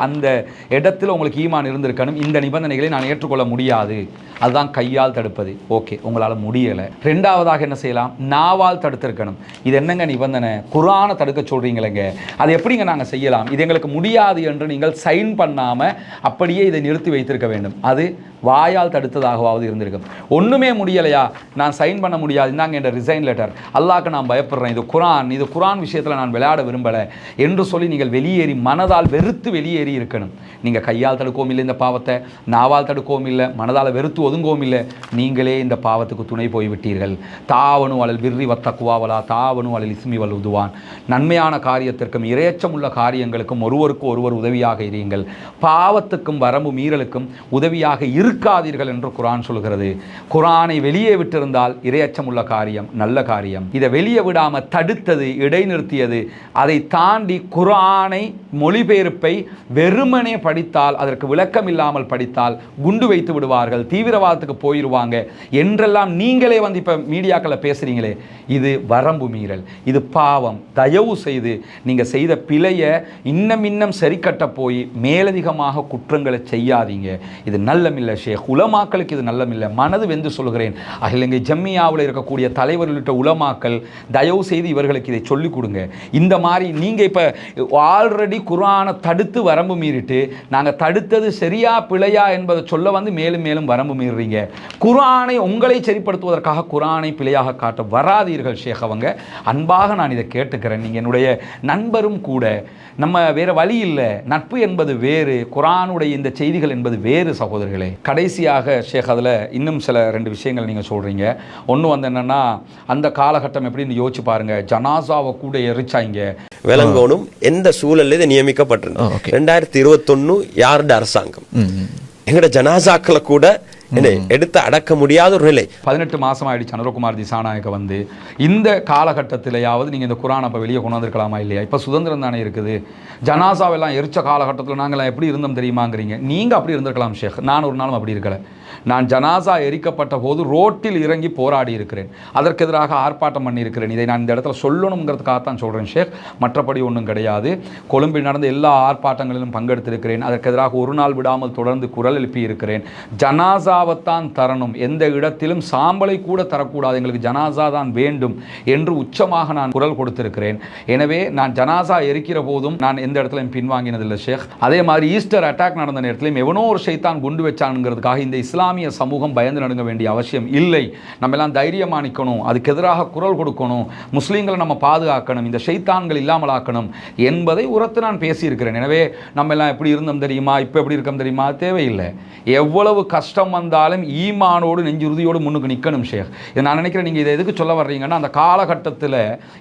அந்த இடத்துல உங்களுக்கு ஈமான் இருந்திருக்கணும். இந்த நிபந்தனைகளை நான் ஏற்றுக்கொள்ள முடியாது, அதுதான் கையால் தடுப்பது. ஓகே, உங்களால் முடியலை. ரெண்டாவதாக என்ன செய்யலாம்? நாவால் தடுத்திருக்கணும். இது என்னங்க நிபந்தனை? குர்ஆனை தடுக்க சொல்கிறீங்களேங்க, அது எப்படிங்க நாங்கள் செய்யலாம்? இது எங்களுக்கு முடியாது என்று நீங்கள் சைன் பண்ணாமல் அப்படியே இதை நிறுத்தி வைத்திருக்க வேண்டும். அது வாயால் தடுத்ததாகவாவது இருந்திருக்கும். ஒன்றுமே முடியலையா, நான் சைன் பண்ண முடியாது, இந்தாங்க என்ற ரிசைன் லெட்டர், அல்லாஹ்க்கு நான் பயப்படுறேன், இது குர்ஆன் விஷயத்தில் நான் விளையாட விரும்பலை என்று சொல்லி நீங்கள் வெளியேறி, மனதால் வெறுத்து வெளியேறி இருக்கணும். நீங்கள் கையால் தடுக்கவும் இல்லை இந்த பாவத்தை, நாவால் தடுக்கவும் இல்லை, மனதால் வெறுத்து ஒதுங்கவும் இல்லை, நீங்களே இந்த பாவத்துக்கு துணை போய்விட்டீர்கள். தாவனு அலல் பிர்ரி வத்தக்குவாவலா தாவனு அலல் இஸ்மி வல் உதுவான். நன்மையான காரியத்திற்கும் இரையச்சமுள்ள காரியங்களுக்கும் ஒருவருக்கு ஒருவர் உதவியாக இருங்கள், பாவத்துக்கும் வரம்பு மீறலுக்கும் உதவியாக இருக்காதீர்கள் என்று குர்ஆன் சொல்கிறது. குர்ஆனை வெளியே விட்டிருந்தால் இரையச்சமுள்ள காரியம், நல்ல காரியம். இதை வெளியே விடாமல் தடுத்தது, இடைநிறுத்தியது. அதை தாண்டி குர்ஆனை மொழிபெயர்ப்பை வெறுமனே படித்தால், அதற்கு விளக்கம் இல்லாமல் படித்தால் குண்டு வைத்து விடுவார்கள், தீவிரவாதத்துக்கு போயிடுவாங்க என்றெல்லாம் நீங்களே இப்போ மீடியாக்களை பேசுகிறீங்களே, இது வரம்பு மீறல், இது பாவம். தயவு செய்து நீங்கள் செய்த பிழையை இன்னும் சரி கட்ட போய் மேலதிகமாக குற்றங்களை செய்யாதீங்க. இது நல்லமில்லை ஷேக், உலமாக்களுக்கு இது நல்லமில்லை. மனது வெந்து சொல்கிறேன். அகில இலங்கை ஜம்மியாவில் இருக்கக்கூடிய தலைவர்கள் உள்ளிட்ட உலமாக்கள் தயவு செய்து இவர்களுக்கு இதை சொல்லிக் கொடுங்க. இந்த மாதிரி நீங்கள் இப்போ ஆல்ரெடி குர்ஆனை தடுத்து வரம்பு மீறிட்டு நாங்கள் தடுத்தது சரியா பிழையா என்பதை சொல்ல வந்து மேலும் மேலும் வரம்பு மீறுறீங்க. குர்ஆனை உங்களை சரிப்படுத்துவதற்காக குர்ஆனை பிழையாக காட்ட வராதீர்கள் ஷேக். அவங்க அன்பாக நான் இதை கேட்டுக்கிறேன். நீங்கள் என்னுடைய நண்பரும் கூட. நம்ம வேறு வழி இல்லை. நட்பு என்பது வேறு, குர்ஆனுடைய இந்த செய்திகள் என்பது வேறு சகோதரர்களே. கடைசியாக ஷேக் அதில் இன்னும் சில 2 விஷயங்கள் நீங்கள் சொல்கிறீங்க. ஒன்று வந்து என்னென்னா, அந்த காலகட்டம் எப்படின்னு யோசிச்சு பாருங்கள். ஜனாசாவை கூட எரிச்சாங்க. விளங்கணும் எந்த சூழல்ல இது நியமிக்கப்பட்டிருந்தது. 2021 யாருடைய அரசாங்கம் எங்கட ஜனாசாக்களை கூட எடுத்து அடக்க முடியாத ஒரு நிலை. 18 மாதம் ஆயிடுச்சு அனுரகுமார் திசாநாயக்க வந்து. இந்த காலகட்டத்திலேயாவது நீங்கள் இந்த குர்ஆனை அப்போ வெளியே கொண்டு வந்திருக்கலாமா இல்லையா? இப்போ சுதந்திரம் தானே இருக்குது. ஜனாசாவெல்லாம் எரிச்ச காலகட்டத்தில் நாங்களாம் எப்படி இருந்தோம் தெரியுமாங்கிறீங்க. நீங்கள் அப்படி இருந்திருக்கலாம் ஷேக். நான் ஒரு நாளும் அப்படி இருக்கலை. நான் ஜனாசா எரிக்கப்பட்ட போது ரோட்டில் இறங்கி போராடி இருக்கிறேன். அதற்கு எதிராக ஆர்ப்பாட்டம் பண்ணியிருக்கிறேன். இதை நான் இந்த இடத்துல சொல்லணுங்கிறதுக்காகத்தான் சொல்கிறேன் ஷேக். மற்றபடி ஒன்றும் கிடையாது. கொழும்பில் நடந்த எல்லா ஆர்ப்பாட்டங்களிலும் பங்கெடுத்திருக்கிறேன். அதற்கு எதிராக ஒரு நாள் விடாமல் தொடர்ந்து குரல் எழுப்பி இருக்கிறேன். ஜனாசாவைத்தான் தரணும், எந்த இடத்திலும் சாம்பலை கூட தரக்கூடாது, எங்களுக்கு ஜனாசா தான் வேண்டும் என்று உச்சமாக நான் குரல் கொடுத்திருக்கிறேன். எனவே நான் ஜனாசா எரிக்கிற போதும் நான் எந்த இடத்துலையும் பின்வாங்கினதில்லை ஷேக். அதே மாதிரி ஈஸ்டர் அட்டாக் நடந்த நேரத்திலையும் எவனோ ஒரு ஷைத்தான் குண்டு வச்சானுங்கிறதுக்காக இந்த இஸ்லாமிய சமூகம் பயந்து நடுங்க வேண்டிய அவசியம் இல்லை. நம்ம எல்லாம் தைரியமா நிற்கணும், அதுக்கு எதிராக குரல் கொடுக்கணும், முஸ்லீம்களை நம்ம பாதுகாக்கணும், இந்த ஷைத்தான்கள் இல்லாமல் ஆக்கணும் என்பதை உரத்து நான் பேசியிருக்கிறேன். எனவே நம்ம எல்லாம் எப்படி இருந்தோம் தெரியுமா, இப்போ எப்படி இருக்கோம் தெரியுமா, தேவையில்லை. எவ்வளவு கஷ்டம் வந்தாலும் ஈமானோடு நெஞ்சுறுதியோடு முன்னுக்கு நிற்கணும் ஷேக். இதை நான் நினைக்கிறேன். நீங்கள் இதை எதுக்கு சொல்ல வர்றீங்கன்னா, அந்த காலகட்டத்தில்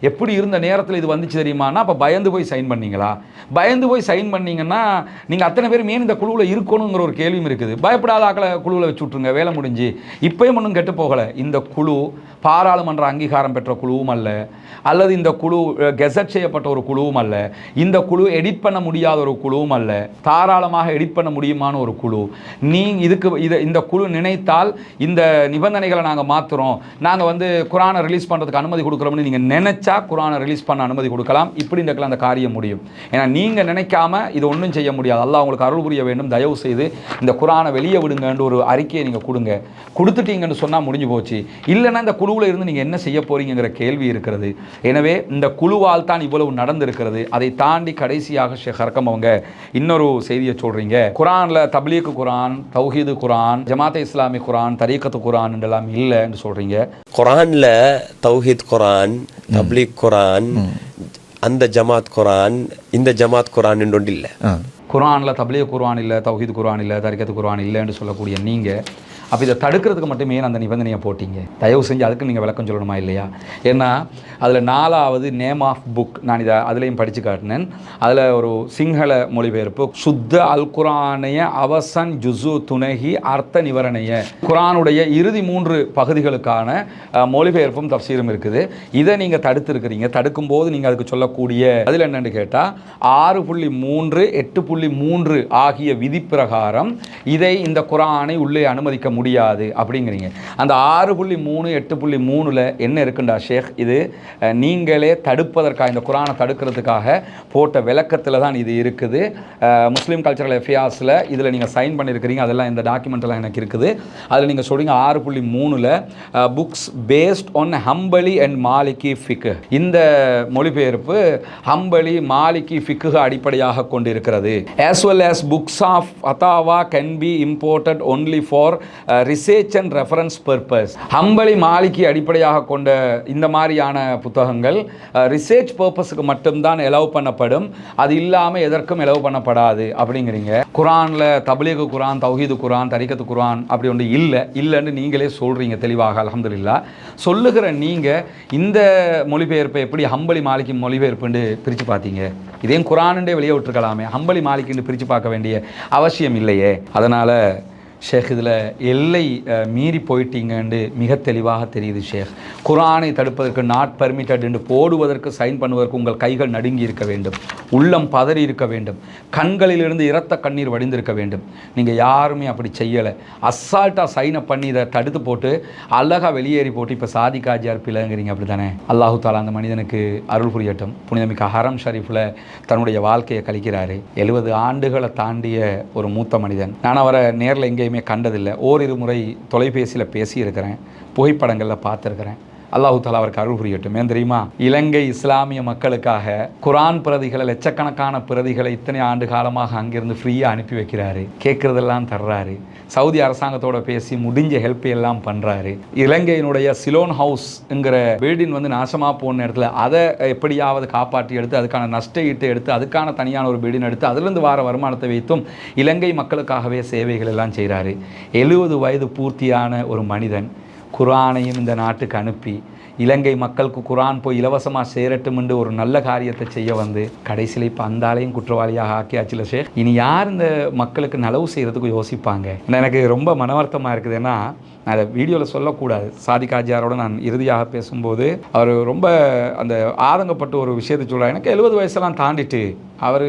எப்படி இருந்த நேரத்தில் இது வந்துச்சு தெரியுமானா, அப்போ பயந்து போய் சைன் பண்ணீங்களா? பயந்து போய் சைன் பண்ணீங்கன்னா நீங்கள் அத்தனை பேர் மேன் இந்த குழுவில் இருக்கணுங்கிற ஒரு கேள்வியும் இருக்குது. பயப்படாத ஆக்களை குழுவில் வச்சு விட்ருங்க, வேலை முடிஞ்சு. இப்போயும் ஒன்றும் கெட்டு போகலை. இந்த குழு பாராளுமன்ற அங்கீகாரம் பெற்ற குழுவும் அல்ல, அல்லது இந்த குழு கெசட் செய்யப்பட்ட ஒரு குழுவும் அல்ல, இந்த குழு எடிட் பண்ண முடியாத ஒரு குழுவும் அல்ல, தாராளமாக எடிட் பண்ண முடியுமான ஒரு குழு. இந்த குழு நினைத்தால் இந்த நிபந்தனைகளை நாங்கள் மாற்றுறோம், நாங்கள் வந்து குர்ஆனை ரிலீஸ் பண்ணுறதுக்கு அனுமதி கொடுக்குறோம்னு நீங்கள் நினைச்சா குர்ஆனை ரிலீஸ் பண்ண அனுமதி கொடுக்கலாம். இப்படி இருக்கலாம் அந்த காரியம் முடியும். ஏன்னா நீங்கள் நினைக்காம இது ஒன்றும் செய்ய முடியாது. அல்லாஹ் உங்களுக்கு அருள் புரிய வேண்டும். தயவு செய்து இந்த குர்ஆனை வெளியே விடுங்கன்னு ஒரு அறிக்கையை நீங்கள் கொடுங்க. கொடுத்துட்டீங்கன்னு சொன்னால் முடிஞ்சு போச்சு. இல்லைன்னா இந்த குழுவில் இருந்து நீங்கள் என்ன செய்ய போறீங்கிற கேள்வி இருக்கிறது. எனவே இந்த குழுவால் தான் இவ்வளவு நடந்திருக்கிறது. அதை தாண்டி கடைசியாக ஷேக் ஹர்கம் அவங்க இன்னொரு செய்தியை சொல்றீங்க. குர்ஆன்ல தப்லீக் குர்ஆன், தௌஹீது குர்ஆன், ஜமாத் இஸ்லாமி குர்ஆன், தரீகத்து குர்ஆன் எல்லாம் இல்லை என்று சொல்றீங்க. குர்ஆன்ல தௌஹீத் குர்ஆன், தப்லீக் குர்ஆன், அந்த ஜமாத் குர்ஆன், இந்த ஜமாத் குர்ஆன் ஒன்று இல்லை. குர்ஆன்ல தப்லீக் குர்ஆன் இல்லை, தௌஹீத் குர்ஆன் இல்லை, தரீகத்து குர்ஆன் இல்லை என்று சொல்லக்கூடிய நீங்கள் அப்போ இதை தடுக்கிறதுக்கு மட்டுமே அந்த நிபந்தனையை போட்டிங்க. தயவு செஞ்சு அதுக்கு நீங்கள் விளக்கம் சொல்லணுமா இல்லையா? ஏன்னா அதில் 4வது நேம் ஆஃப் புக் நான் இதை அதுலேயும் படித்து காட்டினேன். அதில் ஒரு சிங்கள மொழிபெயர்ப்பு, சுத்த அல் குர்ஆனைய அவசன் ஜுசு துணகி அர்த்த நிவரணைய, குர்ஆனுடைய இறுதி 3 பகுதிகளுக்கான மொழிபெயர்ப்பும் தஃசீரும் இருக்குது. இதை நீங்கள் தடுத்துருக்கிறீங்க. தடுக்கும்போது நீங்கள் அதுக்கு சொல்லக்கூடிய அதில் என்னென்னு கேட்டால் 6.3 8.3 ஆகிய விதி பிரகாரம் இதை இந்த குர்ஆனை உள்ளே அனுமதிக்க முடியாது அப்படிங்கிறீங்க. அந்த 6.3 8.3ல என்ன இருக்குண்டா ஷேக், இது நீங்களே தடுப்பதற்காக, இந்த குர்ஆனை தடுக்கிறதுக்காக போட்ட விளக்கத்தில் தான் இது இருக்குது. முஸ்லீம் கல்ச்சரல் அஃபேர்ஸில் இதில் நீங்கள் சைன் பண்ணியிருக்கிறீங்க. அதெல்லாம் இந்த டாக்குமெண்ட்டெல்லாம் எனக்கு இருக்குது. அதில் நீங்கள் சொல்கிறீங்க 6.3ல books based on Hanbali and Maliki fiqh. இந்த மொழிபெயர்ப்பு ஹம்பலி மாலிகி ஃபிக்கு அடிப்படையாக கொண்டு இருக்கிறது. as well as books of Fatawa can be imported only for research and reference purpose. Hanbali Maliki அடிப்படையாக கொண்ட இந்த மாதிரியான புத்தகங்கள் ரிசர்ச் பர்பஸுக்கு மட்டும்தான் எலவ் பண்ணப்படும், அது இல்லாமல் எதற்கும் எலவ் பண்ணப்படாது அப்படிங்கிறீங்க. குர்ஆனில் தப்லீக் குர்ஆன், தௌஹீது குர்ஆன், தரீகத்து குர்ஆன் அப்படி ஒன்று இல்லைன்னு நீங்களே சொல்கிறீங்க தெளிவாக. அல்ஹம்துலில்லாஹ். சொல்லுகிற நீங்கள் இந்த மொழிபெயர்ப்பை எப்படி ஹம்பலி மாலிகி மொழிபெயர்ப்புன்னு பிரித்து பார்த்தீங்க? இதையும் குர்ஆனுண்டே வெளியே விட்டுருக்கலாமே, ஹம்பலி மாலிகின்னு பிரித்து பார்க்க வேண்டிய அவசியம் இல்லையே. அதனால் ஷேக் இதில் எல்லை மீறி போயிட்டீங்கன்னு மிக தெளிவாக தெரியுது ஷேக். குர்ஆனை தடுப்பதற்கு நாட் பர்மிட்டட் என்று போடுவதற்கு சைன் பண்ணுவதற்கு உங்கள் கைகள் நடுங்கி இருக்க வேண்டும், உள்ளம் பதறி இருக்க வேண்டும், கண்களிலிருந்து இரத்த கண்ணீர் வடிந்திருக்க வேண்டும். நீங்கள் யாருமே அப்படி செய்யலை. அசால்ட்டாக சைனை பண்ணி இதை தடுத்து போட்டு அழகாக வெளியேறி போட்டு இப்போ சாதி காஜியார் பிள்ளைங்கிறீங்க. அப்படி தானே? அல்லாஹு தாலா அந்த மனிதனுக்கு அருள் புரியட்டும். புனிதமிக்க ஹரம் ஷரீஃபில் தன்னுடைய வாழ்க்கையை கழிக்கிறாரு. 70 ஆண்டுகளை தாண்டிய ஒரு மூத்த மனிதன். நான் அவரை நேரில் எங்கேயுமே கண்டதில்லை. ஓரிரு முறை தொலைபேசியில் பேசியிருக்கிறேன், புகைப்படங்களில் பார்த்துருக்கிறேன். அல்லாஹு தாலா அவருக்கு அருள் புரியட்டும். ஏன் தெரியுமா? இலங்கை இஸ்லாமிய மக்களுக்காக குரான் பிரதிகளை, லட்சக்கணக்கான பிரதிகளை இத்தனை ஆண்டு காலமாக அங்கிருந்து ஃப்ரீயாக அனுப்பி வைக்கிறாரு. கேட்குறதெல்லாம் தர்றாரு. சவுதி அரசாங்கத்தோட பேசி முடிஞ்ச ஹெல்ப் எல்லாம் பண்ணுறாரு. இலங்கையினுடைய சிலோன் ஹவுஸ்ங்கிற பில்டிங் வந்து நாசமாக போன இடத்துல அதை எப்படியாவது காப்பாற்றி எடுத்து அதுக்கான நஷ்ட ஈட்டை எடுத்து அதுக்கான தனியான ஒரு பில்டிங் எடுத்து அதிலிருந்து வார வருமானத்தை வைத்தும் இலங்கை மக்களுக்காகவே சேவைகள் எல்லாம் செய்கிறாரு. 70 வயது பூர்த்தியான ஒரு மனிதன் குர்ஆனையும் இந்த நாட்டுக்கு அனுப்பி இலங்கை மக்களுக்கு குர்ஆன் போய் இலவசமாக சேரட்டும் என்று ஒரு நல்ல காரியத்தை செய்ய வந்து கடைசியில் இப்போ அந்த ஆளையும் குற்றவாளியாக ஆக்கியாச்சுல ஷேக். இனி யார் இந்த மக்களுக்கு நலவு செய்கிறதுக்கு யோசிப்பாங்க? எனக்கு ரொம்ப மனவர்த்தமாக இருக்குது. ஏன்னா நான் அதை வீடியோவில் சொல்லக்கூடாது. சாதிக் ஹாஜியாரோட நான் இறுதியாக பேசும்போது அவர் ரொம்ப அந்த ஆதங்கப்பட்டு ஒரு விஷயத்தை சொல்கிறார். எனக்கு 70 வயசெல்லாம் தாண்டிட்டு அவர்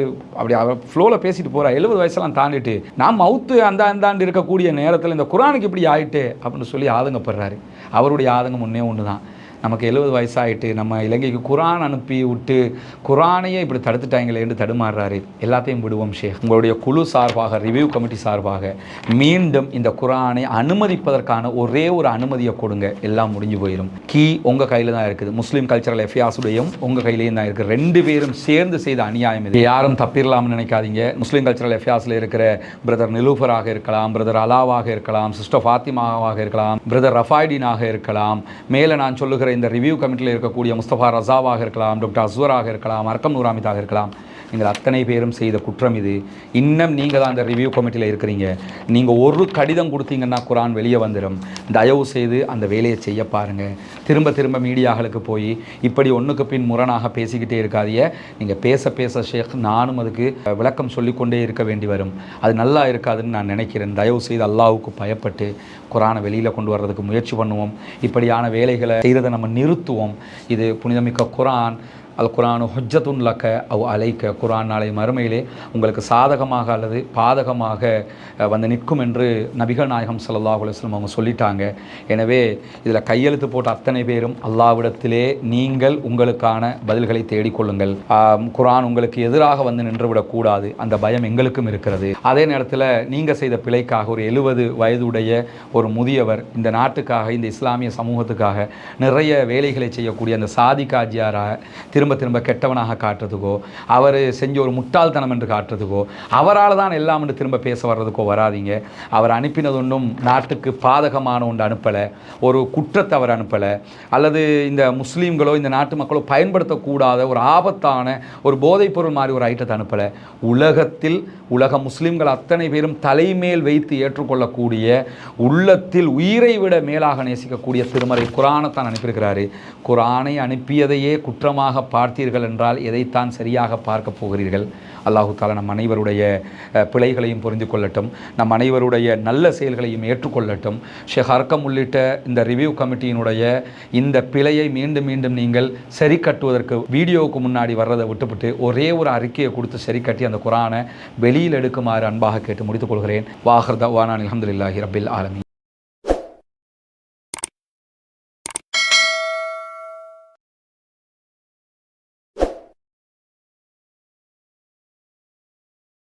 ஃப்ளோவில் பேசிட்டு போகிறார். 70 வயசெல்லாம் தாண்டிட்டு நான் மவுத்து அந்தாண்டு இருக்கக்கூடிய நேரத்தில் இந்த குர்ஆனுக்கு இப்படி ஆயிட்டு அப்படின்னு சொல்லி ஆதங்கப்படுறாரு. அவருடைய ஆதங்கம் ஒன்றே ஒன்று தான். நமக்கு 70 வயசாகிட்டு நம்ம இலங்கைக்கு குர்ஆன் அனுப்பி விட்டு குர்ஆனையே இப்படி தடுத்துட்டாங்களே என்று தடுமாறுறாரு. எல்லாத்தையும் விடுவோம் ஷேக். உங்களுடைய குழு சார்பாக, ரிவ்யூ கமிட்டி சார்பாக மீண்டும் இந்த குர்ஆனை அனுமதிப்பதற்கான ஒரே ஒரு அனுமதியை கொடுங்க. எல்லாம் முடிஞ்சு போயிடும். கீ உங்கள் கையில் தான் இருக்குது. முஸ்லீம் கல்ச்சரல் எஃபியாஸுடையும் உங்கள் கையிலேயும் தான் இருக்குது. 2 பேரும் சேர்ந்து செய்த அநியாயம் இது. யாரும் தப்பிடலாம்னு நினைக்காதீங்க. முஸ்லீம் கல்ச்சரல் எஃபியாஸில் இருக்கிற பிரதர் நிலூஃபராக இருக்கலாம், பிரதர் அலாவாக இருக்கலாம், சிஸ்டர் ஃபாத்திமாவாக இருக்கலாம், பிரதர் ரஃபாய்டீனாக இருக்கலாம், மேலே நான் சொல்லுகிற இந்த ரிவ்யூ கமிட்டியில் இருக்கக்கூடிய முஸ்தபா ரஸாவாக இருக்கலாம், டாக்டர் அஸ்வராக இருக்கலாம், அர்க்கம் நூராமிதாக இருக்கலாம். நீங்கள் அத்தனை பேரும் செய்த குற்றம் இது. இன்னும் நீங்கள் தான் அந்த ரிவ்யூ கமிட்டியில் இருக்கிறீங்க. நீங்கள் ஒரு கடிதம் கொடுத்தீங்கன்னா குர்ஆன் வெளியே வந்துடும். தயவு செய்து அந்த வேலையை செய்ய பாருங்கள். திரும்ப திரும்ப மீடியாக்களுக்கு போய் இப்படி ஒன்றுக்கு பின் முரணாக பேசிக்கிட்டே இருக்காதீங்க. நீங்கள் பேச ஷேக் நானும் அதுக்கு விளக்கம் சொல்லிக்கொண்டே இருக்க வேண்டி வரும். அது நல்லா இருக்காதுன்னு நான் நினைக்கிறேன். தயவு செய்து அல்லாஹ்வுக்கு பயப்பட்டு குர்ஆனை வெளியில் கொண்டு வர்றதுக்கு முயற்சி பண்ணுவோம். இப்படியான வேலைகளை செய்கிறதை நம்ம நிறுத்துவோம். இது புனிதமிக்க குர்ஆன். அல் குர்ஆனு ஹுஜ்ஜத்துன் லக்க அவ் அலைக்க. குர்ஆன் நாளை மறுமையிலே உங்களுக்கு சாதகமாக அல்லது பாதகமாக வந்து நிற்கும் என்று நபிகள் நாயகம் ஸல்லல்லாஹு அலைஹி வஸல்லம் அவங்க சொல்லிட்டாங்க. எனவே இதில் கையெழுத்து போட்ட அத்தனை பேரும் அல்லாஹ்விடத்திலே நீங்கள் உங்களுக்கான பதில்களை தேடிக்கொள்ளுங்கள். குர்ஆன் உங்களுக்கு எதிராக வந்து நின்றுவிடக்கூடாது. அந்த பயம் எங்களுக்கும் இருக்கிறது. அதே நேரத்தில் நீங்கள் செய்த பிழைக்காக ஒரு 70 வயதுடைய ஒரு முதியவர் இந்த நாட்டுக்காக, இந்த இஸ்லாமிய சமூகத்துக்காக நிறைய வேலைகளை செய்யக்கூடிய அந்த சாதிக் ஹாஜியாராக திரும்ப திரும்ப கெட்டவனாக காட்டுறதுக்கோ, அவர் செஞ்ச ஒரு முட்டாள்தனம் என்று காட்டுறதுக்கோ, அவரால் தான் எல்லாம் என்று திரும்ப பேச வர்றதுக்கோ வராதிங்க. அவர் அனுப்பினது ஒன்றும் நாட்டுக்கு பாதகமான ஒன்று அனுப்பலை, ஒரு குற்றத்தை அவர் அனுப்பலை, அல்லது இந்த முஸ்லீம்களோ இந்த நாட்டு மக்களோ பயன்படுத்தக்கூடாத ஒரு ஆபத்தான ஒரு போதைப் பொருள் மாதிரி ஒரு ஐட்டத்தை அனுப்பலை. உலக முஸ்லீம்கள் அத்தனை பேரும் தலைமேல் வைத்து ஏற்றுக்கொள்ளக்கூடிய, உள்ளத்தில் உயிரை விட மேலாக நேசிக்கக்கூடிய திருமறை குர்ஆனைத்தான் அனுப்பியிருக்கிறாரு. குர்ஆனை அனுப்பியதையே குற்றமாக பார்த்தீர்கள் என்றால் எதைத்தான் சரியாக பார்க்க போகிறீர்கள்? அல்லாஹு தாலா நம் அனைவருடைய பிழைகளையும் புரிந்து கொள்ளட்டும், நம் அனைவருடைய நல்ல செயல்களையும் ஏற்றுக்கொள்ளட்டும். ஷேக் அர்க்கம் உள்ளிட்ட இந்த ரிவ்யூ கமிட்டியினுடைய இந்த பிழையை மீண்டும் மீண்டும் நீங்கள் சரி கட்டுவதற்கு வீடியோவுக்கு முன்னாடி வர்றதை விட்டுவிட்டு ஒரே ஒரு அறிக்கையை கொடுத்து சரி கட்டி அந்த குர்ஆனை வெளியில் எடுக்குமாறு அன்பாக கேட்டு முடித்துக் கொள்கிறேன். வாஹர் தவானா அல்ஹம்துலில்லாஹி ரப்பில் ஆலமீன்.